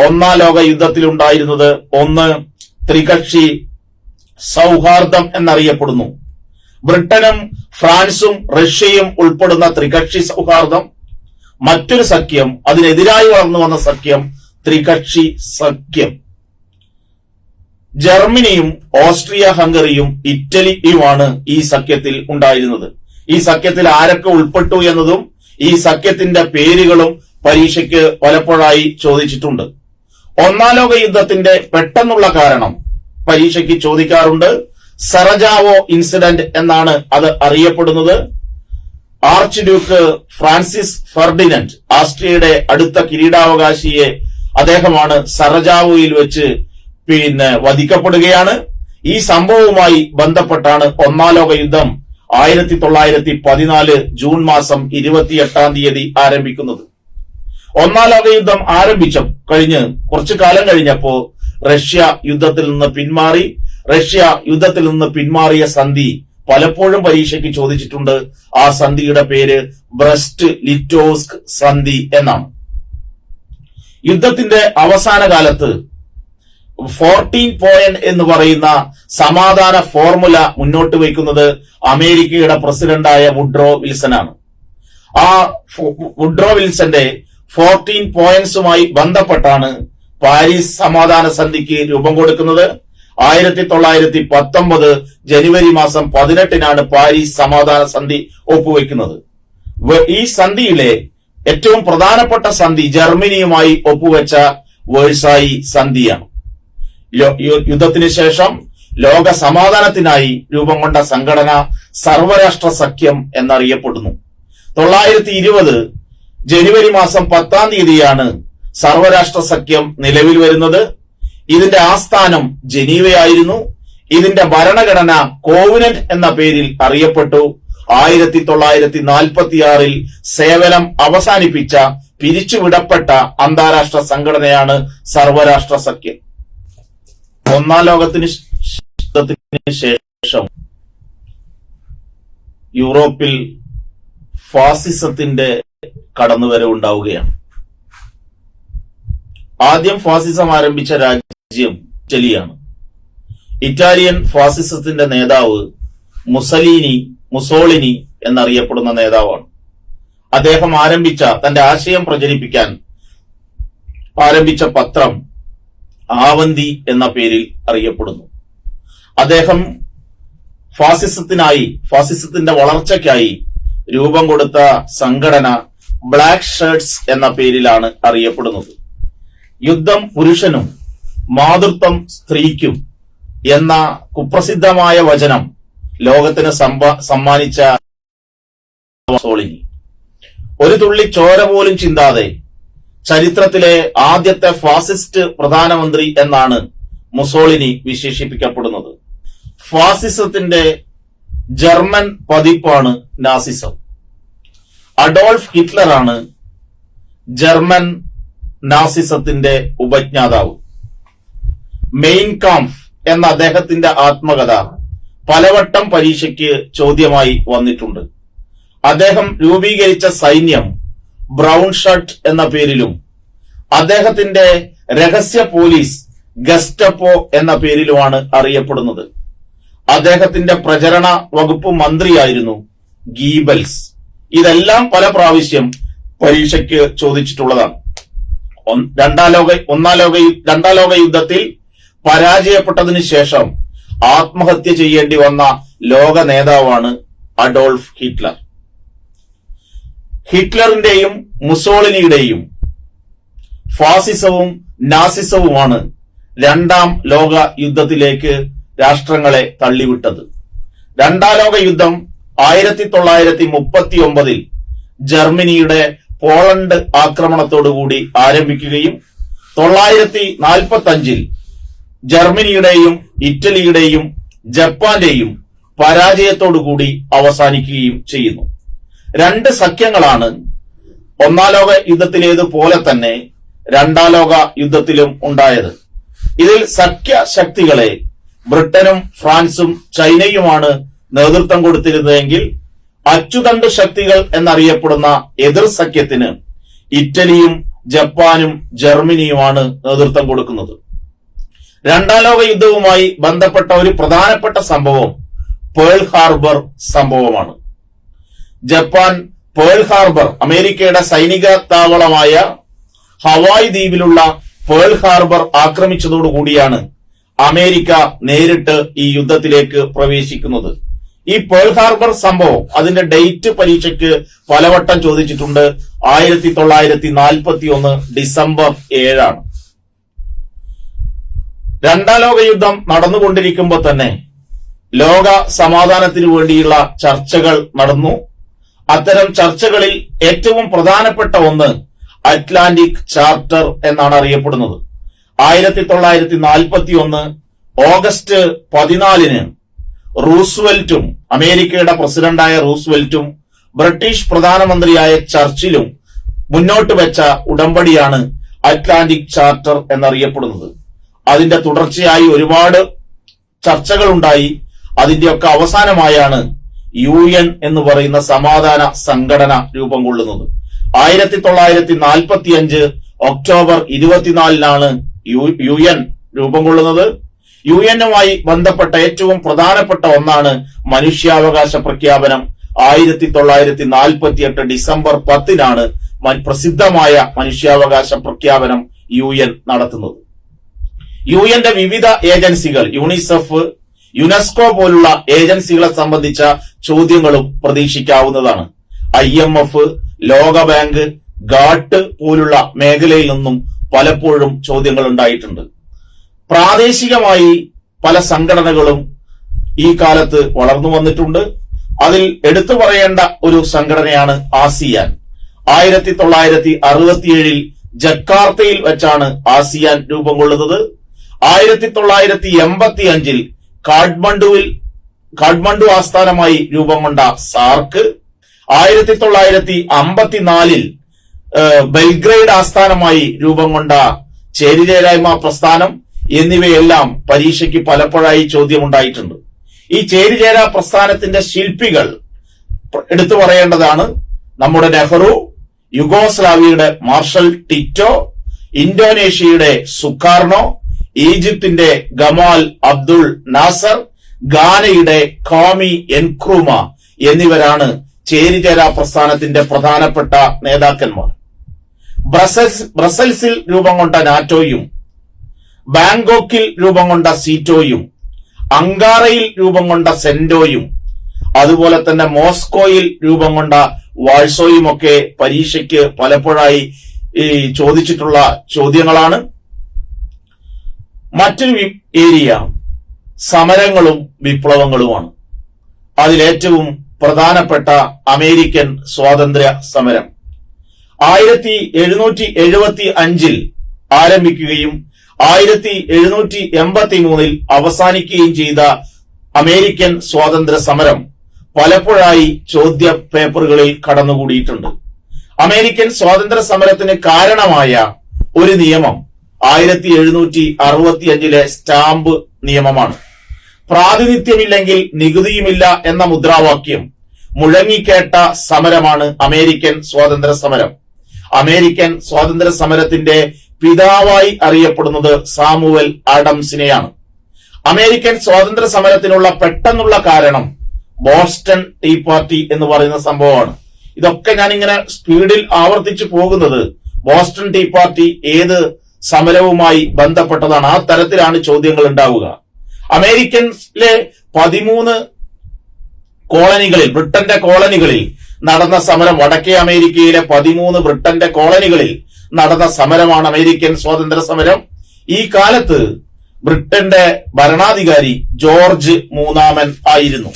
ഒന്നാം ലോക യുദ്ധത്തിൽ ഉണ്ടായിരുന്നത്. ഒന്ന് ത്രികക്ഷി സൗഹാർദ്ദം എന്നറിയപ്പെടുന്നു. ബ്രിട്ടനും ഫ്രാൻസും റഷ്യയും ഉൾപ്പെടുന്ന ത്രികക്ഷി സൗഹാർദ്ദം. മറ്റൊരു സഖ്യം, അതിനെതിരായി വളർന്നു വന്ന സഖ്യം ത്രികക്ഷി സഖ്യം. ജർമ്മനിയും ഓസ്ട്രിയ ഹംഗറിയും ഇറ്റലിയുമാണ് ഈ സഖ്യത്തിൽ ഉണ്ടായിരുന്നത്. ഈ സഖ്യത്തിൽ ആരൊക്കെ ഉൾപ്പെട്ടു എന്നതും ഈ സഖ്യത്തിന്റെ പേരുകളും പരീക്ഷയ്ക്ക് പലപ്പോഴായി ചോദിച്ചിട്ടുണ്ട്. ഒന്നാം ലോക യുദ്ധത്തിന്റെ പെട്ടെന്നുള്ള കാരണം പരീക്ഷയ്ക്ക് ചോദിക്കാറുണ്ട്. സറജാവോ ഇൻസിഡന്റ് എന്നാണ് അത് അറിയപ്പെടുന്നത്. ആർച്ച് ഡ്യൂക്ക് ഫ്രാൻസിസ് ഫെർഡിനൻഡ്, ഓസ്ട്രിയയുടെ അടുത്ത കിരീടാവകാശിയെ, അദ്ദേഹമാണ് സറജാവോയിൽ വെച്ച് വധിക്കപ്പെടുകയാണ്. ഈ സംഭവവുമായി ബന്ധപ്പെട്ടാണ് ഒന്നാം ലോക യുദ്ധം 1914 ജൂൺ മാസം 28 ആരംഭിക്കുന്നത്. ഒന്നാം ലോക യുദ്ധം കഴിഞ്ഞ് കുറച്ചു കാലം കഴിഞ്ഞപ്പോ റഷ്യ യുദ്ധത്തിൽ നിന്ന് പിന്മാറി. റഷ്യ യുദ്ധത്തിൽ നിന്ന് പിന്മാറിയ സന്ധി പലപ്പോഴും പരീക്ഷയ്ക്ക് ചോദിച്ചിട്ടുണ്ട്. ആ സന്ധിയുടെ പേര് ബ്രസ്റ്റ് ലിറ്റോവ്സ്ക് സന്ധി എന്നാണ്. യുദ്ധത്തിന്റെ അവസാന കാലത്ത് 14 പോയിന്റ് എന്ന് പറയുന്ന സമാധാന ഫോർമുല മുന്നോട്ട് വയ്ക്കുന്നത് അമേരിക്കയുടെ പ്രസിഡന്റായ വുഡ്രോ വിൽസനാണ്. ആ വുഡ്രോ വിൽസന്റെ 14 പോയിന്റ്സുമായി ബന്ധപ്പെട്ടാണ് പാരീസ് സമാധാന സന്ധിക്ക് രൂപം കൊടുക്കുന്നത്. 1919 ജനുവരി മാസം 18 പാരീസ് സമാധാന സന്ധി ഒപ്പുവെക്കുന്നത്. ഈ സന്ധിയിലെ ഏറ്റവും പ്രധാനപ്പെട്ട സന്ധി ജർമ്മനിയുമായി ഒപ്പുവെച്ച വേഴ്സായി സന്ധിയാണ്. യുദ്ധത്തിന് ശേഷം ലോക സമാധാനത്തിനായി രൂപം കൊണ്ട സംഘടന സർവരാഷ്ട്ര സഖ്യം എന്നറിയപ്പെടുന്നു. 1920 ജനുവരി മാസം 10 സർവരാഷ്ട്ര സഖ്യം നിലവിൽ വരുന്നത്. ഇതിന്റെ ആസ്ഥാനം ജനീവയായിരുന്നു. ഇതിന്റെ ഭരണഘടന കോവനന്റ് എന്ന പേരിൽ അറിയപ്പെട്ടു. 1946 സേവനം അവസാനിപ്പിച്ച, പിരിച്ചുവിടപ്പെട്ട അന്താരാഷ്ട്ര സംഘടനയാണ് സർവരാഷ്ട്ര സഖ്യം. ഒന്നാം ലോകത്തിന് ശേഷം യൂറോപ്പിൽ ഫാസിസത്തിന്റെ കടന്നുവരവ് ഉണ്ടാവുകയാണ്. ആദ്യം ഫാസിസം ആരംഭിച്ച രാജ്യം ഇറ്റലിയാണ്. ഇറ്റാലിയൻ ഫാസിസത്തിന്റെ നേതാവ് മുസോളിനി എന്നറിയപ്പെടുന്ന നേതാവാണ്. അദ്ദേഹം തന്റെ ആശയം പ്രചരിപ്പിക്കാൻ ആരംഭിച്ച പത്രം ആവന്തി എന്ന പേരിൽ അറിയപ്പെടുന്നു. അദ്ദേഹം ഫാസിസത്തിന്റെ വളർച്ചയ്ക്കായി രൂപം കൊടുത്ത സംഘടന ബ്ലാക്ക് ഷർട്ട്സ് എന്ന പേരിലാണ് അറിയപ്പെടുന്നത്. യുദ്ധം പുരുഷനും മാതൃത്വം സ്ത്രീക്കും എന്ന കുപ്രസിദ്ധമായ വചനം ലോകത്തിന് സമ്മാനിച്ച മുസോളിനി ഒരു തുള്ളി ചോര പോലും ചിന്താതെ ചരിത്രത്തിലെ ആദ്യത്തെ ഫാസിസ്റ്റ് പ്രധാനമന്ത്രി എന്നാണ് മുസോളിനി വിശേഷിപ്പിക്കപ്പെടുന്നത്. ഫാസിസത്തിന്റെ ജർമ്മൻ പതിപ്പാണ് നാസിസം. അഡോൾഫ് ഹിറ്റ്ലറാണ് ജർമ്മൻ നാസിസത്തിന്റെ ഉപജ്ഞാതാവ്. മെയിൻ കാംഫ് എന്ന അദ്ദേഹത്തിന്റെ ആത്മകഥ പലവട്ടം പരീക്ഷയ്ക്ക് ചോദ്യമായി വന്നിട്ടുണ്ട്. അദ്ദേഹം രൂപീകരിച്ച സൈന്യം ബ്രൗൺ ഷർട്ട് എന്ന പേരിലും അദ്ദേഹത്തിന്റെ രഹസ്യ പോലീസ് ഗസ്റ്റപ്പോ എന്ന പേരിലുമാണ് അറിയപ്പെടുന്നത്. അദ്ദേഹത്തിന്റെ പ്രചരണ വകുപ്പ് മന്ത്രിയായിരുന്നു ഗീബൽസ്. ഇതെല്ലാം പല പ്രാവശ്യം പരീക്ഷയ്ക്ക് ചോദിച്ചിട്ടുള്ളതാണ്. രണ്ടാം ലോക യുദ്ധത്തിൽ പരാജയപ്പെട്ടതിനു ശേഷം ആത്മഹത്യ ചെയ്യേണ്ടി വന്ന ലോക നേതാവാണ് അഡോൾഫ് ഹിറ്റ്ലർ. ഹിറ്റ്ലറിന്റെയും മുസോളിനിയുടെയും ഫാസിസവും നാസിസവുമാണ് രണ്ടാം ലോക യുദ്ധത്തിലേക്ക് രാഷ്ട്രങ്ങളെ തള്ളിവിട്ടത്. രണ്ടാം ലോക യുദ്ധം 1939 ജർമ്മനിയുടെ പോളണ്ട് ആക്രമണത്തോടുകൂടി ആരംഭിക്കുകയും 1945 ജർമ്മനിയുടെയും ഇറ്റലിയുടെയും ജപ്പാന്റെയും പരാജയത്തോടുകൂടി അവസാനിക്കുകയും ചെയ്യുന്നു. രണ്ട് സഖ്യങ്ങളാണ് ഒന്നാം ലോക യുദ്ധത്തിലേതുപോലെ തന്നെ രണ്ടാം ലോക യുദ്ധത്തിലും ഉണ്ടായത്. ഇതിൽ സഖ്യ ശക്തികളെ ബ്രിട്ടനും ഫ്രാൻസും ചൈനയുമാണ് നേതൃത്വം കൊടുത്തിരുന്നതെങ്കിൽ അച്ചുതണ്ട് ശക്തികൾ എന്നറിയപ്പെടുന്ന എതിർ സഖ്യത്തിന് ഇറ്റലിയും ജപ്പാനും ജർമ്മനിയുമാണ് നേതൃത്വം കൊടുക്കുന്നത്. രണ്ടാം ലോക യുദ്ധവുമായി ബന്ധപ്പെട്ട ഒരു പ്രധാനപ്പെട്ട സംഭവം പേൾ ഹാർബർ സംഭവമാണ്. ജപ്പാൻ പേൾ ഹാർബർ അമേരിക്കയുടെ സൈനിക താവളമായ ഹവായ് ദ്വീപിലുള്ള പേൾ ഹാർബർ ആക്രമിച്ചതോടുകൂടിയാണ് അമേരിക്ക നേരിട്ട് ഈ യുദ്ധത്തിലേക്ക് പ്രവേശിക്കുന്നത്. ഈ പേൾ ഹാർബർ സംഭവം അതിന്റെ ഡേറ്റ് പരീക്ഷയ്ക്ക് പലവട്ടം ചോദിച്ചിട്ടുണ്ട്. 1941 ഡിസംബർ 7 രണ്ടാം ലോക യുദ്ധം നടന്നുകൊണ്ടിരിക്കുമ്പോൾ തന്നെ ലോക സമാധാനത്തിനു വേണ്ടിയുള്ള ചർച്ചകൾ നടന്നു. അത്തരം ചർച്ചകളിൽ ഏറ്റവും പ്രധാനപ്പെട്ട ഒന്ന് അറ്റ്ലാന്റിക് ചാർട്ടർ എന്നാണ് അറിയപ്പെടുന്നത്. 1941 ഓഗസ്റ്റ് 14 റൂസ്വെൽറ്റും അമേരിക്കയുടെ പ്രസിഡന്റായ റൂസ്വെൽറ്റും ബ്രിട്ടീഷ് പ്രധാനമന്ത്രിയായ ചർച്ചിലും മുന്നോട്ട് വെച്ച ഉടമ്പടിയാണ് അറ്റ്ലാന്റിക് ചാർട്ടർ എന്നറിയപ്പെടുന്നത്. അതിന്റെ തുടർച്ചയായി ഒരുപാട് ചർച്ചകൾ ഉണ്ടായി. അതിന്റെയൊക്കെ അവസാനമായാണ് UN എന്ന് പറയുന്ന സമാധാന സംഘടന രൂപം കൊള്ളുന്നത്. 1945 ഒക്ടോബർ 24 UN രൂപം കൊള്ളുന്നത്. UN-മായി ബന്ധപ്പെട്ട ഏറ്റവും പ്രധാനപ്പെട്ട ഒന്നാണ് മനുഷ്യാവകാശ പ്രഖ്യാപനം. 1948 ഡിസംബർ 10 പ്രസിദ്ധമായ മനുഷ്യാവകാശ പ്രഖ്യാപനം UN നടത്തുന്നത്. UN-ന്റെ വിവിധ ഏജൻസികൾ യൂണിസെഫ്, യുനെസ്കോ പോലുള്ള ഏജൻസികളെ സംബന്ധിച്ച ചോദ്യങ്ങളും പ്രതീക്ഷിക്കാവുന്നതാണ്. IMF, ലോകബാങ്ക്, ഗാട്ട് പോലുള്ള മേഖലയിൽ നിന്നും പലപ്പോഴും ചോദ്യങ്ങൾ ഉണ്ടായിട്ടുണ്ട്. പ്രാദേശികമായി പല സംഘടനകളും ഈ കാലത്ത് വളർന്നു വന്നിട്ടുണ്ട്. അതിൽ എടുത്തു പറയേണ്ട ഒരു സംഘടനയാണ് ആസിയാൻ. 1967 ജക്കാർത്തയിൽ വെച്ചാണ് ആസിയാൻ രൂപം കൊള്ളുന്നത്. 1985 കാഠ്മണ്ഡു ആസ്ഥാനമായി രൂപം കൊണ്ട സാർക്ക്, 1954 ബെൽഗ്രേഡ് ആസ്ഥാനമായി രൂപം കൊണ്ട ചേരിചേരായ്മ പ്രസ്ഥാനം എന്നിവയെല്ലാം പരീക്ഷയ്ക്ക് പലപ്പോഴായി ചോദ്യമുണ്ടായിട്ടുണ്ട്. ഈ ചേരിചേരാ പ്രസ്ഥാനത്തിന്റെ ശില്പികൾ എടുത്തു പറയേണ്ടതാണ് നമ്മുടെ നെഹ്റു, യുഗോസ്ലാവിയയുടെ മാർഷൽ ടിറ്റോ, ഇന്തോനേഷ്യയുടെ സുകാർണോ, ഈജിപ്തിന്റെ ഗമാൽ അബ്ദുൾ നാസർ, ഗാനയുടെ ഖാമി എൻക്രൂമ എന്നിവരാണ് ചേരിചേരാ പ്രസ്ഥാനത്തിന്റെ പ്രധാനപ്പെട്ട നേതാക്കന്മാർ. ബ്രസൽസിൽ രൂപം കൊണ്ട നാറ്റോയും, ബാങ്കോക്കിൽ രൂപം കൊണ്ട സീറ്റോയും, അങ്കാറയിൽ രൂപം കൊണ്ട സെന്റോയും, അതുപോലെ തന്നെ മോസ്കോയിൽ രൂപം കൊണ്ട വാഴ്സോയുമൊക്കെ പരീക്ഷയ്ക്ക് പലപ്പോഴായി ചോദിച്ചിട്ടുള്ള ചോദ്യങ്ങളാണ്. മറ്റൊരു ഏരിയ സമരങ്ങളും വിപ്ലവങ്ങളുമാണ്. അതിലേറ്റവും പ്രധാനപ്പെട്ട അമേരിക്കൻ സ്വാതന്ത്ര്യ സമരം 1775 ആരംഭിക്കുകയും 1783 അവസാനിക്കുകയും ചെയ്ത അമേരിക്കൻ സ്വാതന്ത്ര്യ സമരം പലപ്പോഴായി ചോദ്യ പേപ്പറുകളിൽ കടന്നുകൂടിയിട്ടുണ്ട്. അമേരിക്കൻ സ്വാതന്ത്ര്യ സമരത്തിന് കാരണമായ ഒരു നിയമം 1765 സ്റ്റാമ്പ് നിയമമാണ്. പ്രാതിനിധ്യമില്ലെങ്കിൽ നികുതിയുമില്ല എന്ന മുദ്രാവാക്യം മുഴങ്ങിക്കേട്ട സമരമാണ് അമേരിക്കൻ സ്വാതന്ത്ര്യ സമരം. അമേരിക്കൻ സ്വാതന്ത്ര്യ സമരത്തിന്റെ പിതാവായി അറിയപ്പെടുന്നത് സാമുവൽ ആഡംസിനെയാണ്. അമേരിക്കൻ സ്വാതന്ത്ര്യ സമരത്തിനുള്ള പെട്ടെന്നുള്ള കാരണം ബോസ്റ്റൺ ടീ പാർട്ടി എന്ന് പറയുന്ന സംഭവമാണ്. ഇതൊക്കെ ഞാനിങ്ങനെ സ്പീഡിൽ ആവർത്തിച്ചു പോകുന്നത് ബോസ്റ്റൺ ടീ പാർട്ടി ഏത് സമരവുമായി ബന്ധപ്പെട്ടതാണ്. ആ തരത്തിലാണ് ചോദ്യങ്ങൾ ഉണ്ടാവുക. അമേരിക്കനിലെ 13 കോളനികളിൽ, ബ്രിട്ടന്റെ കോളനികളിൽ നടന്ന സമരം, വടക്കേ അമേരിക്കയിലെ 13 ബ്രിട്ടന്റെ കോളനികളിൽ നടന്ന സമരമാണ് അമേരിക്കൻ സ്വാതന്ത്ര്യ സമരം. ഈ കാലത്ത് ബ്രിട്ടന്റെ ഭരണാധികാരി ജോർജ് മൂന്നാമൻ ആയിരുന്നു.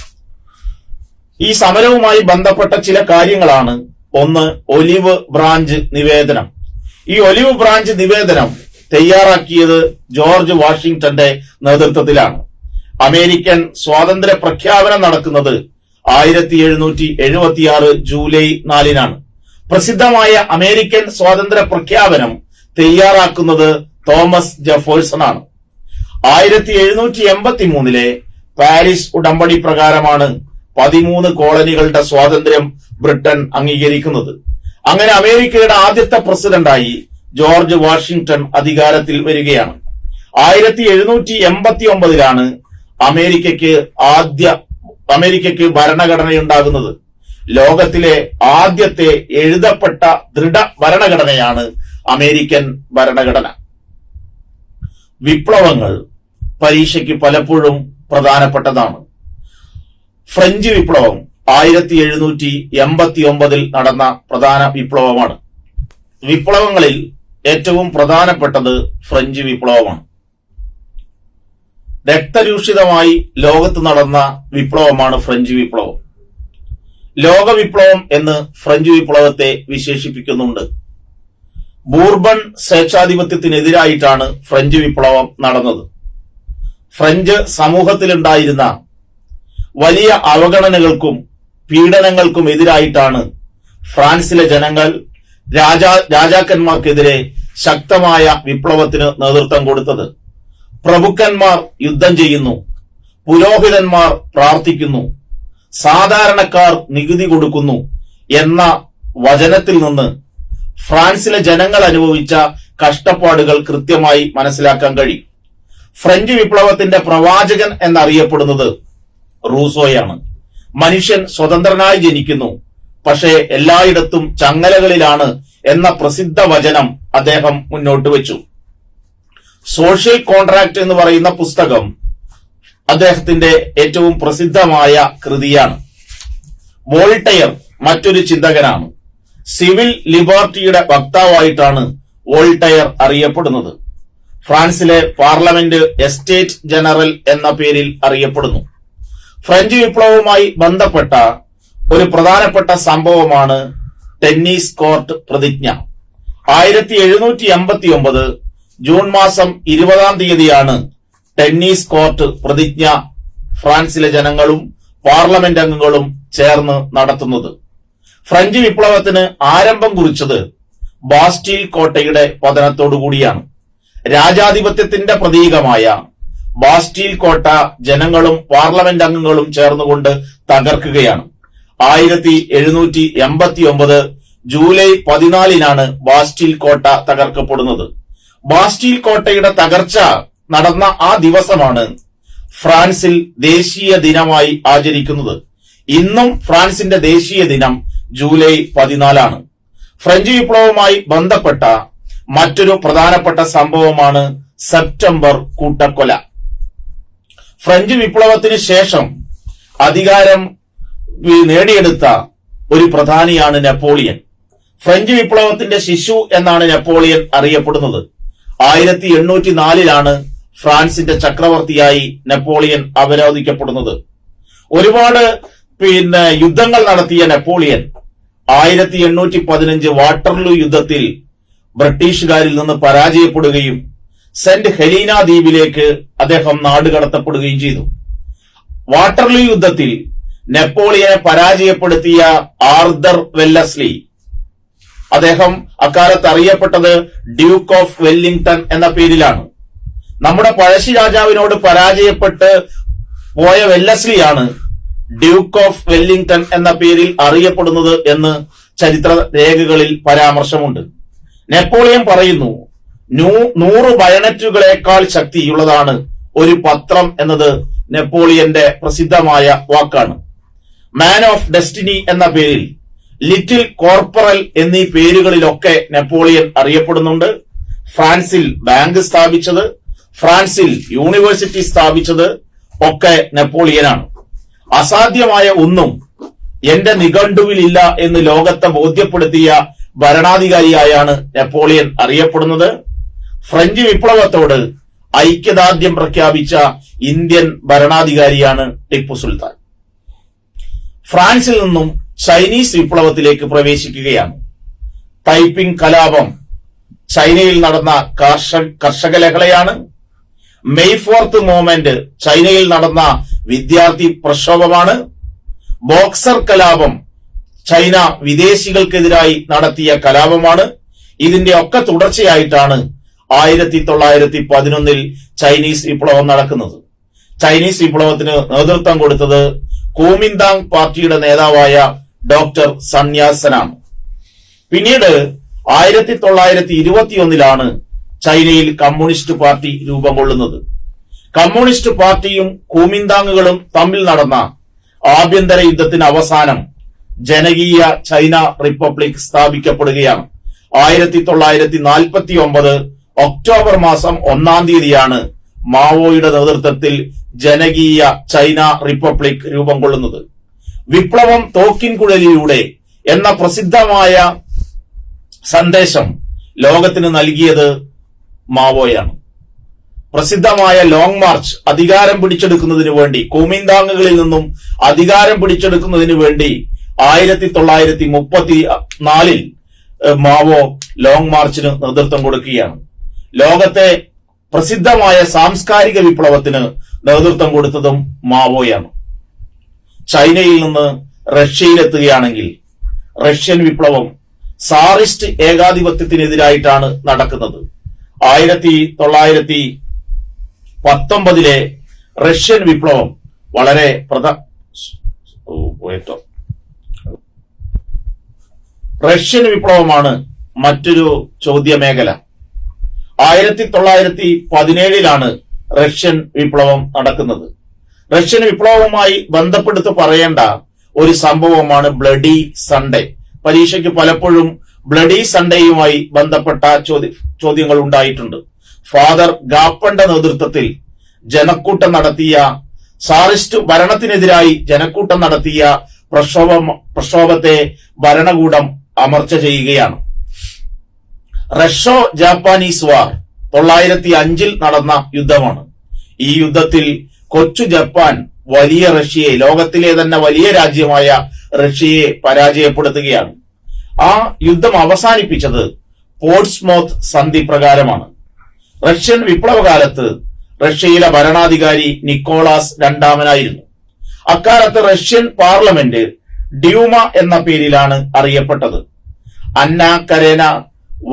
ഈ സമരവുമായി ബന്ധപ്പെട്ട ചില കാര്യങ്ങളാണ്. ഒന്ന്, ഒലിവ് ബ്രാഞ്ച് നിവേദനം. ഈ ഒലിവ് ബ്രാഞ്ച് നിവേദനം തയ്യാറാക്കിയത് ജോർജ് വാഷിംഗ്ടന്റെ നേതൃത്വത്തിലാണ്. അമേരിക്കൻ സ്വാതന്ത്ര്യ പ്രഖ്യാപനം നടക്കുന്നത് 1776 ജൂലൈ 4 പ്രസിദ്ധമായ അമേരിക്കൻ സ്വാതന്ത്ര്യ പ്രഖ്യാപനം തയ്യാറാക്കുന്നത് തോമസ് ജെഫേഴ്സൺ ആണ്. 1783 പാരീസ് ഉടമ്പടി പ്രകാരമാണ് 13 കോളനികളുടെ സ്വാതന്ത്ര്യം ബ്രിട്ടൻ അംഗീകരിക്കുന്നത്. അങ്ങനെ അമേരിക്കയുടെ ആദ്യത്തെ പ്രസിഡന്റായി ജോർജ് വാഷിംഗ്ടൺ അധികാരത്തിൽ വരികയാണ്. 1789 അമേരിക്കയ്ക്ക് ഭരണഘടനയുണ്ടാകുന്നത്. ലോകത്തിലെ ആദ്യത്തെ എഴുതപ്പെട്ട ദൃഢ ഭരണഘടനയാണ് അമേരിക്കൻ ഭരണഘടന. വിപ്ലവങ്ങൾ പരീക്ഷയ്ക്ക് പലപ്പോഴും പ്രധാനപ്പെട്ടതാണ്. ഫ്രഞ്ച് വിപ്ലവം 1789 നടന്ന പ്രധാന വിപ്ലവമാണ്. വിപ്ലവങ്ങളിൽ ഏറ്റവും പ്രധാനപ്പെട്ടത് ഫ്രഞ്ച് വിപ്ലവമാണ്. രക്തരൂഷിതമായി ലോകത്ത് നടന്ന വിപ്ലവമാണ് ഫ്രഞ്ച് വിപ്ലവം. ലോക വിപ്ലവം എന്ന് ഫ്രഞ്ച് വിപ്ലവത്തെ വിശേഷിപ്പിക്കുന്നുണ്ട്. ബൂർബൺ സ്വേച്ഛാധിപത്യത്തിനെതിരായിട്ടാണ് ഫ്രഞ്ച് വിപ്ലവം നടന്നത്. ഫ്രഞ്ച് സമൂഹത്തിലുണ്ടായിരുന്ന വലിയ അവഗണനകൾക്കും പീഡനങ്ങൾക്കും എതിരായിട്ടാണ് ഫ്രാൻസിലെ ജനങ്ങൾ രാജാക്കന്മാർക്കെതിരെ ശക്തമായ വിപ്ലവത്തിന് നേതൃത്വം കൊടുത്തത്. പ്രഭുക്കന്മാർ യുദ്ധം ചെയ്യുന്നു, പുരോഹിതന്മാർ പ്രാർത്ഥിക്കുന്നു, സാധാരണക്കാർ നികുതി കൊടുക്കുന്നു എന്ന വചനത്തിൽ നിന്ന് ഫ്രാൻസിലെ ജനങ്ങൾ അനുഭവിച്ച കഷ്ടപ്പാടുകൾ കൃത്യമായി മനസ്സിലാക്കാൻ കഴിയും. ഫ്രഞ്ച് വിപ്ലവത്തിന്റെ പ്രവാചകൻ എന്നറിയപ്പെടുന്നത് റൂസോയാണ്. മനുഷ്യൻ സ്വതന്ത്രനായി ജനിക്കുന്നു, പക്ഷേ എല്ലായിടത്തും ചങ്ങലകളിലാണ് എന്ന പ്രസിദ്ധ വചനം അദ്ദേഹം മുന്നോട്ട് വെച്ചു. സോഷ്യൽ കോൺട്രാക്ട് എന്ന് പറയുന്ന പുസ്തകം അദ്ദേഹത്തിന്റെ ഏറ്റവും പ്രസിദ്ധമായ കൃതിയാണ്. വോൾട്ടയർ മറ്റൊരു ചിന്തകനാണ്. സിവിൽ ലിബർട്ടിയുടെ വക്താവായിട്ടാണ് വോൾട്ടയർ അറിയപ്പെടുന്നത്. ഫ്രാൻസിലെ പാർലമെന്റ് എസ്റ്റേറ്റ് ജനറൽ എന്ന പേരിൽ അറിയപ്പെടുന്നു. ഫ്രഞ്ച് വിപ്ലവവുമായി ബന്ധപ്പെട്ട ഒരു പ്രധാനപ്പെട്ട സംഭവമാണ് ടെന്നീസ് കോർട്ട് പ്രതിജ്ഞ. 1789 ജൂൺ മാസം 20 ടെന്നീസ് കോർട്ട് പ്രതിജ്ഞ ഫ്രാൻസിലെ ജനങ്ങളും പാർലമെന്റ് അംഗങ്ങളും ചേർന്ന് നടത്തുന്നത്. ഫ്രഞ്ച് വിപ്ലവത്തിന് ആരംഭം കുറിച്ചത് ബാസ്റ്റീൽ കോട്ടയുടെ പതനത്തോടുകൂടിയാണ്. രാജാധിപത്യത്തിന്റെ പ്രതീകമായ ബാസ്റ്റീൽ കോട്ട ജനങ്ങളും പാർലമെന്റ് അംഗങ്ങളും ചേർന്നുകൊണ്ട് തകർക്കുകയാണ്. 1789 ജൂലൈ 14 ബാസ്റ്റീൽ കോട്ട തകർക്കപ്പെടുന്നത്. ബാസ്റ്റീൽ കോട്ടയുടെ തകർച്ച നടന്ന ആ ദിവസമാണ് ഫ്രാൻസിൽ ദേശീയ ദിനമായി ആചരിക്കുന്നത്. ഇന്നും ഫ്രാൻസിന്റെ ദേശീയ ദിനം ജൂലൈ 14. ഫ്രഞ്ച് വിപ്ലവവുമായി ബന്ധപ്പെട്ട മറ്റൊരു പ്രധാനപ്പെട്ട സംഭവമാണ് സെപ്റ്റംബർ കൂട്ടക്കൊല. ഫ്രഞ്ച് വിപ്ലവത്തിന് ശേഷം അധികാരം നേടിയെടുത്ത ഒരു പ്രധാനിയാണ് നെപ്പോളിയൻ. ഫ്രഞ്ച് വിപ്ലവത്തിന്റെ ശിശു എന്നാണ് നെപ്പോളിയൻ അറിയപ്പെടുന്നത്. 1804 ഫ്രാൻസിന്റെ ചക്രവർത്തിയായി നെപ്പോളിയൻ അവരോധിക്കപ്പെടുന്നത്. ഒരുപാട് യുദ്ധങ്ങൾ നടത്തിയ നെപ്പോളിയൻ 1815 വാട്ടർലൂ യുദ്ധത്തിൽ ബ്രിട്ടീഷുകാരിൽ നിന്ന് പരാജയപ്പെടുകയും സെന്റ് ഹെലീന ദ്വീപിലേക്ക് അദ്ദേഹം നാടുകടത്തപ്പെടുകയും ചെയ്തു. വാട്ടർലൂ യുദ്ധത്തിൽ നെപ്പോളിയനെ പരാജയപ്പെടുത്തിയ ആർതർ വെല്ലസ്ലി, അദ്ദേഹം അക്കാലത്ത് അറിയപ്പെട്ടത് ഡ്യൂക്ക് ഓഫ് വെല്ലിംഗ്ടൺ എന്ന പേരിലാണ്. നമ്മുടെ പഴശ്ശി രാജാവിനോട് പരാജയപ്പെട്ട് പോയ വെല്ലസ്ലിയാണ് ഡ്യൂക്ക് ഓഫ് വെല്ലിംഗ്ടൺ എന്ന പേരിൽ അറിയപ്പെടുന്നത് എന്ന് ചരിത്ര രേഖകളിൽ പരാമർശമുണ്ട്. നെപ്പോളിയൻ പറയുന്നു, 100 ബയണറ്റുകളേക്കാൾ ശക്തിയുള്ളതാണ് ഒരു പത്രം എന്നത് നെപ്പോളിയന്റെ പ്രസിദ്ധമായ വാക്കാണ്. മാൻ ഓഫ് ഡെസ്റ്റിനി എന്ന പേരിൽ, ലിറ്റിൽ കോർപ്പറൽ എന്നീ പേരുകളിലൊക്കെ നെപ്പോളിയൻ അറിയപ്പെടുന്നുണ്ട്. ഫ്രാൻസിൽ ബാങ്ക് സ്ഥാപിച്ചത്, ഫ്രാൻസിൽ യൂണിവേഴ്സിറ്റി സ്ഥാപിച്ചത് ഒക്കെ നെപ്പോളിയനാണ്. അസാധ്യമായ ഒന്നും എന്റെ നിഘണ്ടുവിലില്ല എന്ന് ലോകത്തെ ബോധ്യപ്പെടുത്തിയ ഭരണാധികാരിയായാണ് നെപ്പോളിയൻ അറിയപ്പെടുന്നത്. ഫ്രഞ്ച് വിപ്ലവത്തോട് ഐക്യദാർഢ്യം പ്രഖ്യാപിച്ച ഇന്ത്യൻ ഭരണാധികാരിയാണ് ടിപ്പു സുൽത്താൻ. ഫ്രാൻസിൽ നിന്നും ചൈനീസ് വിപ്ലവത്തിലേക്ക് പ്രവേശിക്കുകയാണ്. തൈപ്പിംഗ് കലാപം ചൈനയിൽ നടന്ന കർഷക ലഹളയാണ്. മെയ് 4th മൂവ്മെന്റ് ചൈനയിൽ നടന്ന വിദ്യാർത്ഥി പ്രക്ഷോഭമാണ്. ബോക്സർ കലാപം ചൈന വിദേശികൾക്കെതിരായി നടത്തിയ കലാപമാണ്. ഇതിന്റെ ഒക്കെ തുടർച്ചയായിട്ടാണ് 1911 ചൈനീസ് വിപ്ലവം നടക്കുന്നത്. ചൈനീസ് വിപ്ലവത്തിന് നേതൃത്വം കൊടുത്തത് കുമിന്താങ് പാർട്ടിയുടെ നേതാവായ ഡോക്ടർ സന്യാസനാണ്. പിന്നീട് 1921 ചൈനയിൽ കമ്മ്യൂണിസ്റ്റ് പാർട്ടി രൂപം കൊള്ളുന്നത്. കമ്മ്യൂണിസ്റ്റ് പാർട്ടിയും കുമിന്താങ്ങുകളും തമ്മിൽ നടന്ന ആഭ്യന്തര യുദ്ധത്തിന് അവസാനം ജനകീയ ചൈന റിപ്പബ്ലിക് സ്ഥാപിക്കപ്പെടുകയാണ്. 1949 ഒക്ടോബർ മാസം 1-ാം തീയതിയാണ് മാവോയുടെ നേതൃത്വത്തിൽ ജനകീയ ചൈന റിപ്പബ്ലിക് രൂപം കൊള്ളുന്നത്. വിപ്ലവം തോക്കിൻകുഴലിലൂടെ എന്ന പ്രസിദ്ധമായ സന്ദേശം ലോകത്തിന് നൽകിയത് മാവോയാണ്. പ്രസിദ്ധമായ ലോങ് മാർച്ച് അധികാരം പിടിച്ചെടുക്കുന്നതിന് വേണ്ടി, കുമിന്താങ്ങുകളിൽ നിന്നും അധികാരം പിടിച്ചെടുക്കുന്നതിന് വേണ്ടി 1934 മാവോ ലോങ് മാർച്ചിന് നേതൃത്വം കൊടുക്കുകയാണ്. ലോകത്തെ പ്രസിദ്ധമായ സാംസ്കാരിക വിപ്ലവത്തിന് നേതൃത്വം കൊടുത്തതും മാവോയാണ്. ചൈനയിൽ നിന്ന് റഷ്യയിലെത്തുകയാണെങ്കിൽ റഷ്യൻ വിപ്ലവം സാറിസ്റ്റ് ഏകാധിപത്യത്തിനെതിരായിട്ടാണ് നടക്കുന്നത്. 1919 റഷ്യൻ വിപ്ലവം വളരെ റഷ്യൻ വിപ്ലവമാണ് മറ്റൊരു ചോദ്യമേഖല. 1917 റഷ്യൻ വിപ്ലവം നടക്കുന്നത്. റഷ്യൻ വിപ്ലവവുമായി ബന്ധപ്പെടുത്തി പറയേണ്ട ഒരു സംഭവമാണ് ബ്ലഡി സൺഡേ. പരീക്ഷയ്ക്ക് പലപ്പോഴും ബ്ലഡി സൺഡേയുമായി ബന്ധപ്പെട്ട ചോദ്യങ്ങൾ ഉണ്ടായിട്ടുണ്ട്. ഫാദർ ഗാപ്പന്റെ നേതൃത്വത്തിൽ ജനക്കൂട്ടം നടത്തിയ, സാറിസ്റ്റ് ഭരണത്തിനെതിരായി ജനക്കൂട്ടം നടത്തിയ പ്രക്ഷോഭത്തെ ഭരണകൂടം അമർച്ച ചെയ്യുകയാണ്. റഷ്യോ ജാപ്പാനീസ് വാർ 1905 നടന്ന യുദ്ധമാണ്. ഈ യുദ്ധത്തിൽ കൊച്ചു ജപ്പാൻ വലിയ റഷ്യയെ, ലോകത്തിലെ തന്നെ വലിയ രാജ്യമായ റഷ്യയെ പരാജയപ്പെടുത്തുകയാണ്. ആ യുദ്ധം അവസാനിപ്പിച്ചത് പോർട്സ്മൗത്ത് സന്ധി പ്രകാരമാണ്. റഷ്യൻ വിപ്ലവകാലത്ത് റഷ്യയിലെ ഭരണാധികാരി നിക്കോളാസ് രണ്ടാമനായിരുന്നു. അക്കാലത്ത് റഷ്യൻ പാർലമെന്റ് ഡ്യൂമ എന്ന പേരിലാണ് അറിയപ്പെട്ടത്. അന്ന കരേന,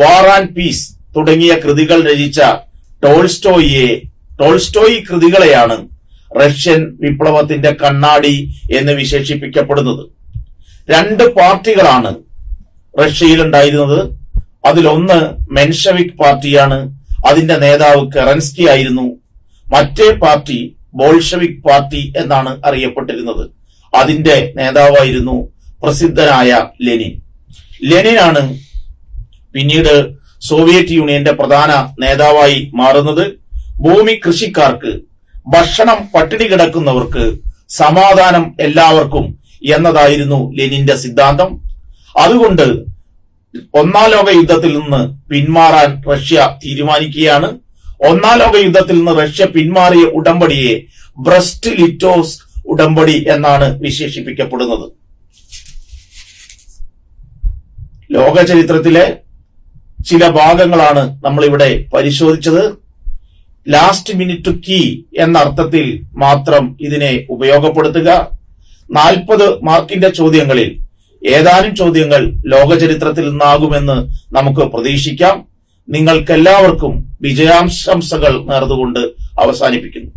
വാർ ആൻഡ് പീസ് തുടങ്ങിയ കൃതികൾ രചിച്ച ടോൾസ്റ്റോയി കൃതികളെയാണ് റഷ്യൻ വിപ്ലവത്തിന്റെ കണ്ണാടി എന്ന് വിശേഷിപ്പിക്കപ്പെടുന്നത്. 2 പാർട്ടികളാണ് റഷ്യയിൽ ഉണ്ടായിരുന്നത്. അതിലൊന്ന് മെൻഷവിക് പാർട്ടിയാണ്. അതിന്റെ നേതാവ് കെറൻസ്കി ആയിരുന്നു. മറ്റേ പാർട്ടി ബോൾഷവിക് പാർട്ടി എന്നാണ് അറിയപ്പെട്ടിരുന്നത്. അതിന്റെ നേതാവായിരുന്നു പ്രസിദ്ധനായ ലെനിൻ. ലെനിനാണ് പിന്നീട് സോവിയറ്റ് യൂണിയന്റെ പ്രധാന നേതാവായി മാറുന്നത്. ഭൂമി കൃഷിക്കാർക്ക്, ഭക്ഷണം പട്ടിണി കിടക്കുന്നവർക്ക്, സമാധാനം എല്ലാവർക്കും എന്നതായിരുന്നു ലെനിന്റെ സിദ്ധാന്തം. അതുകൊണ്ട് ഒന്നാം ലോക യുദ്ധത്തിൽ നിന്ന് പിന്മാറാൻ റഷ്യ തീരുമാനിക്കുകയാണ്. ഒന്നാം ലോക യുദ്ധത്തിൽ നിന്ന് റഷ്യ പിന്മാറിയ ഉടമ്പടിയെ ബ്രസ്റ്റ് ലിറ്റോസ് ഉടമ്പടി എന്നാണ് വിശേഷിപ്പിക്കപ്പെടുന്നത്. ലോക ചരിത്രത്തിലെ ചില ഭാഗങ്ങളാണ് നമ്മൾ ഇവിടെ പരിശോധിച്ചത്. ലാസ്റ്റ് മിനിറ്റ് കീ എന്ന അർത്ഥത്തിൽ മാത്രം ഇതിനെ ഉപയോഗപ്പെടുത്തുക. 40 മാർക്കിന്റെ ചോദ്യങ്ങളിൽ ഏതാനും ചോദ്യങ്ങൾ ലോക ചരിത്രത്തിൽ നിന്നാകുമെന്ന് നമുക്ക് പ്രതീക്ഷിക്കാം. നിങ്ങൾക്കെല്ലാവർക്കും വിജയാശംസകൾ നേർന്നുകൊണ്ട് അവസാനിപ്പിക്കുന്നു.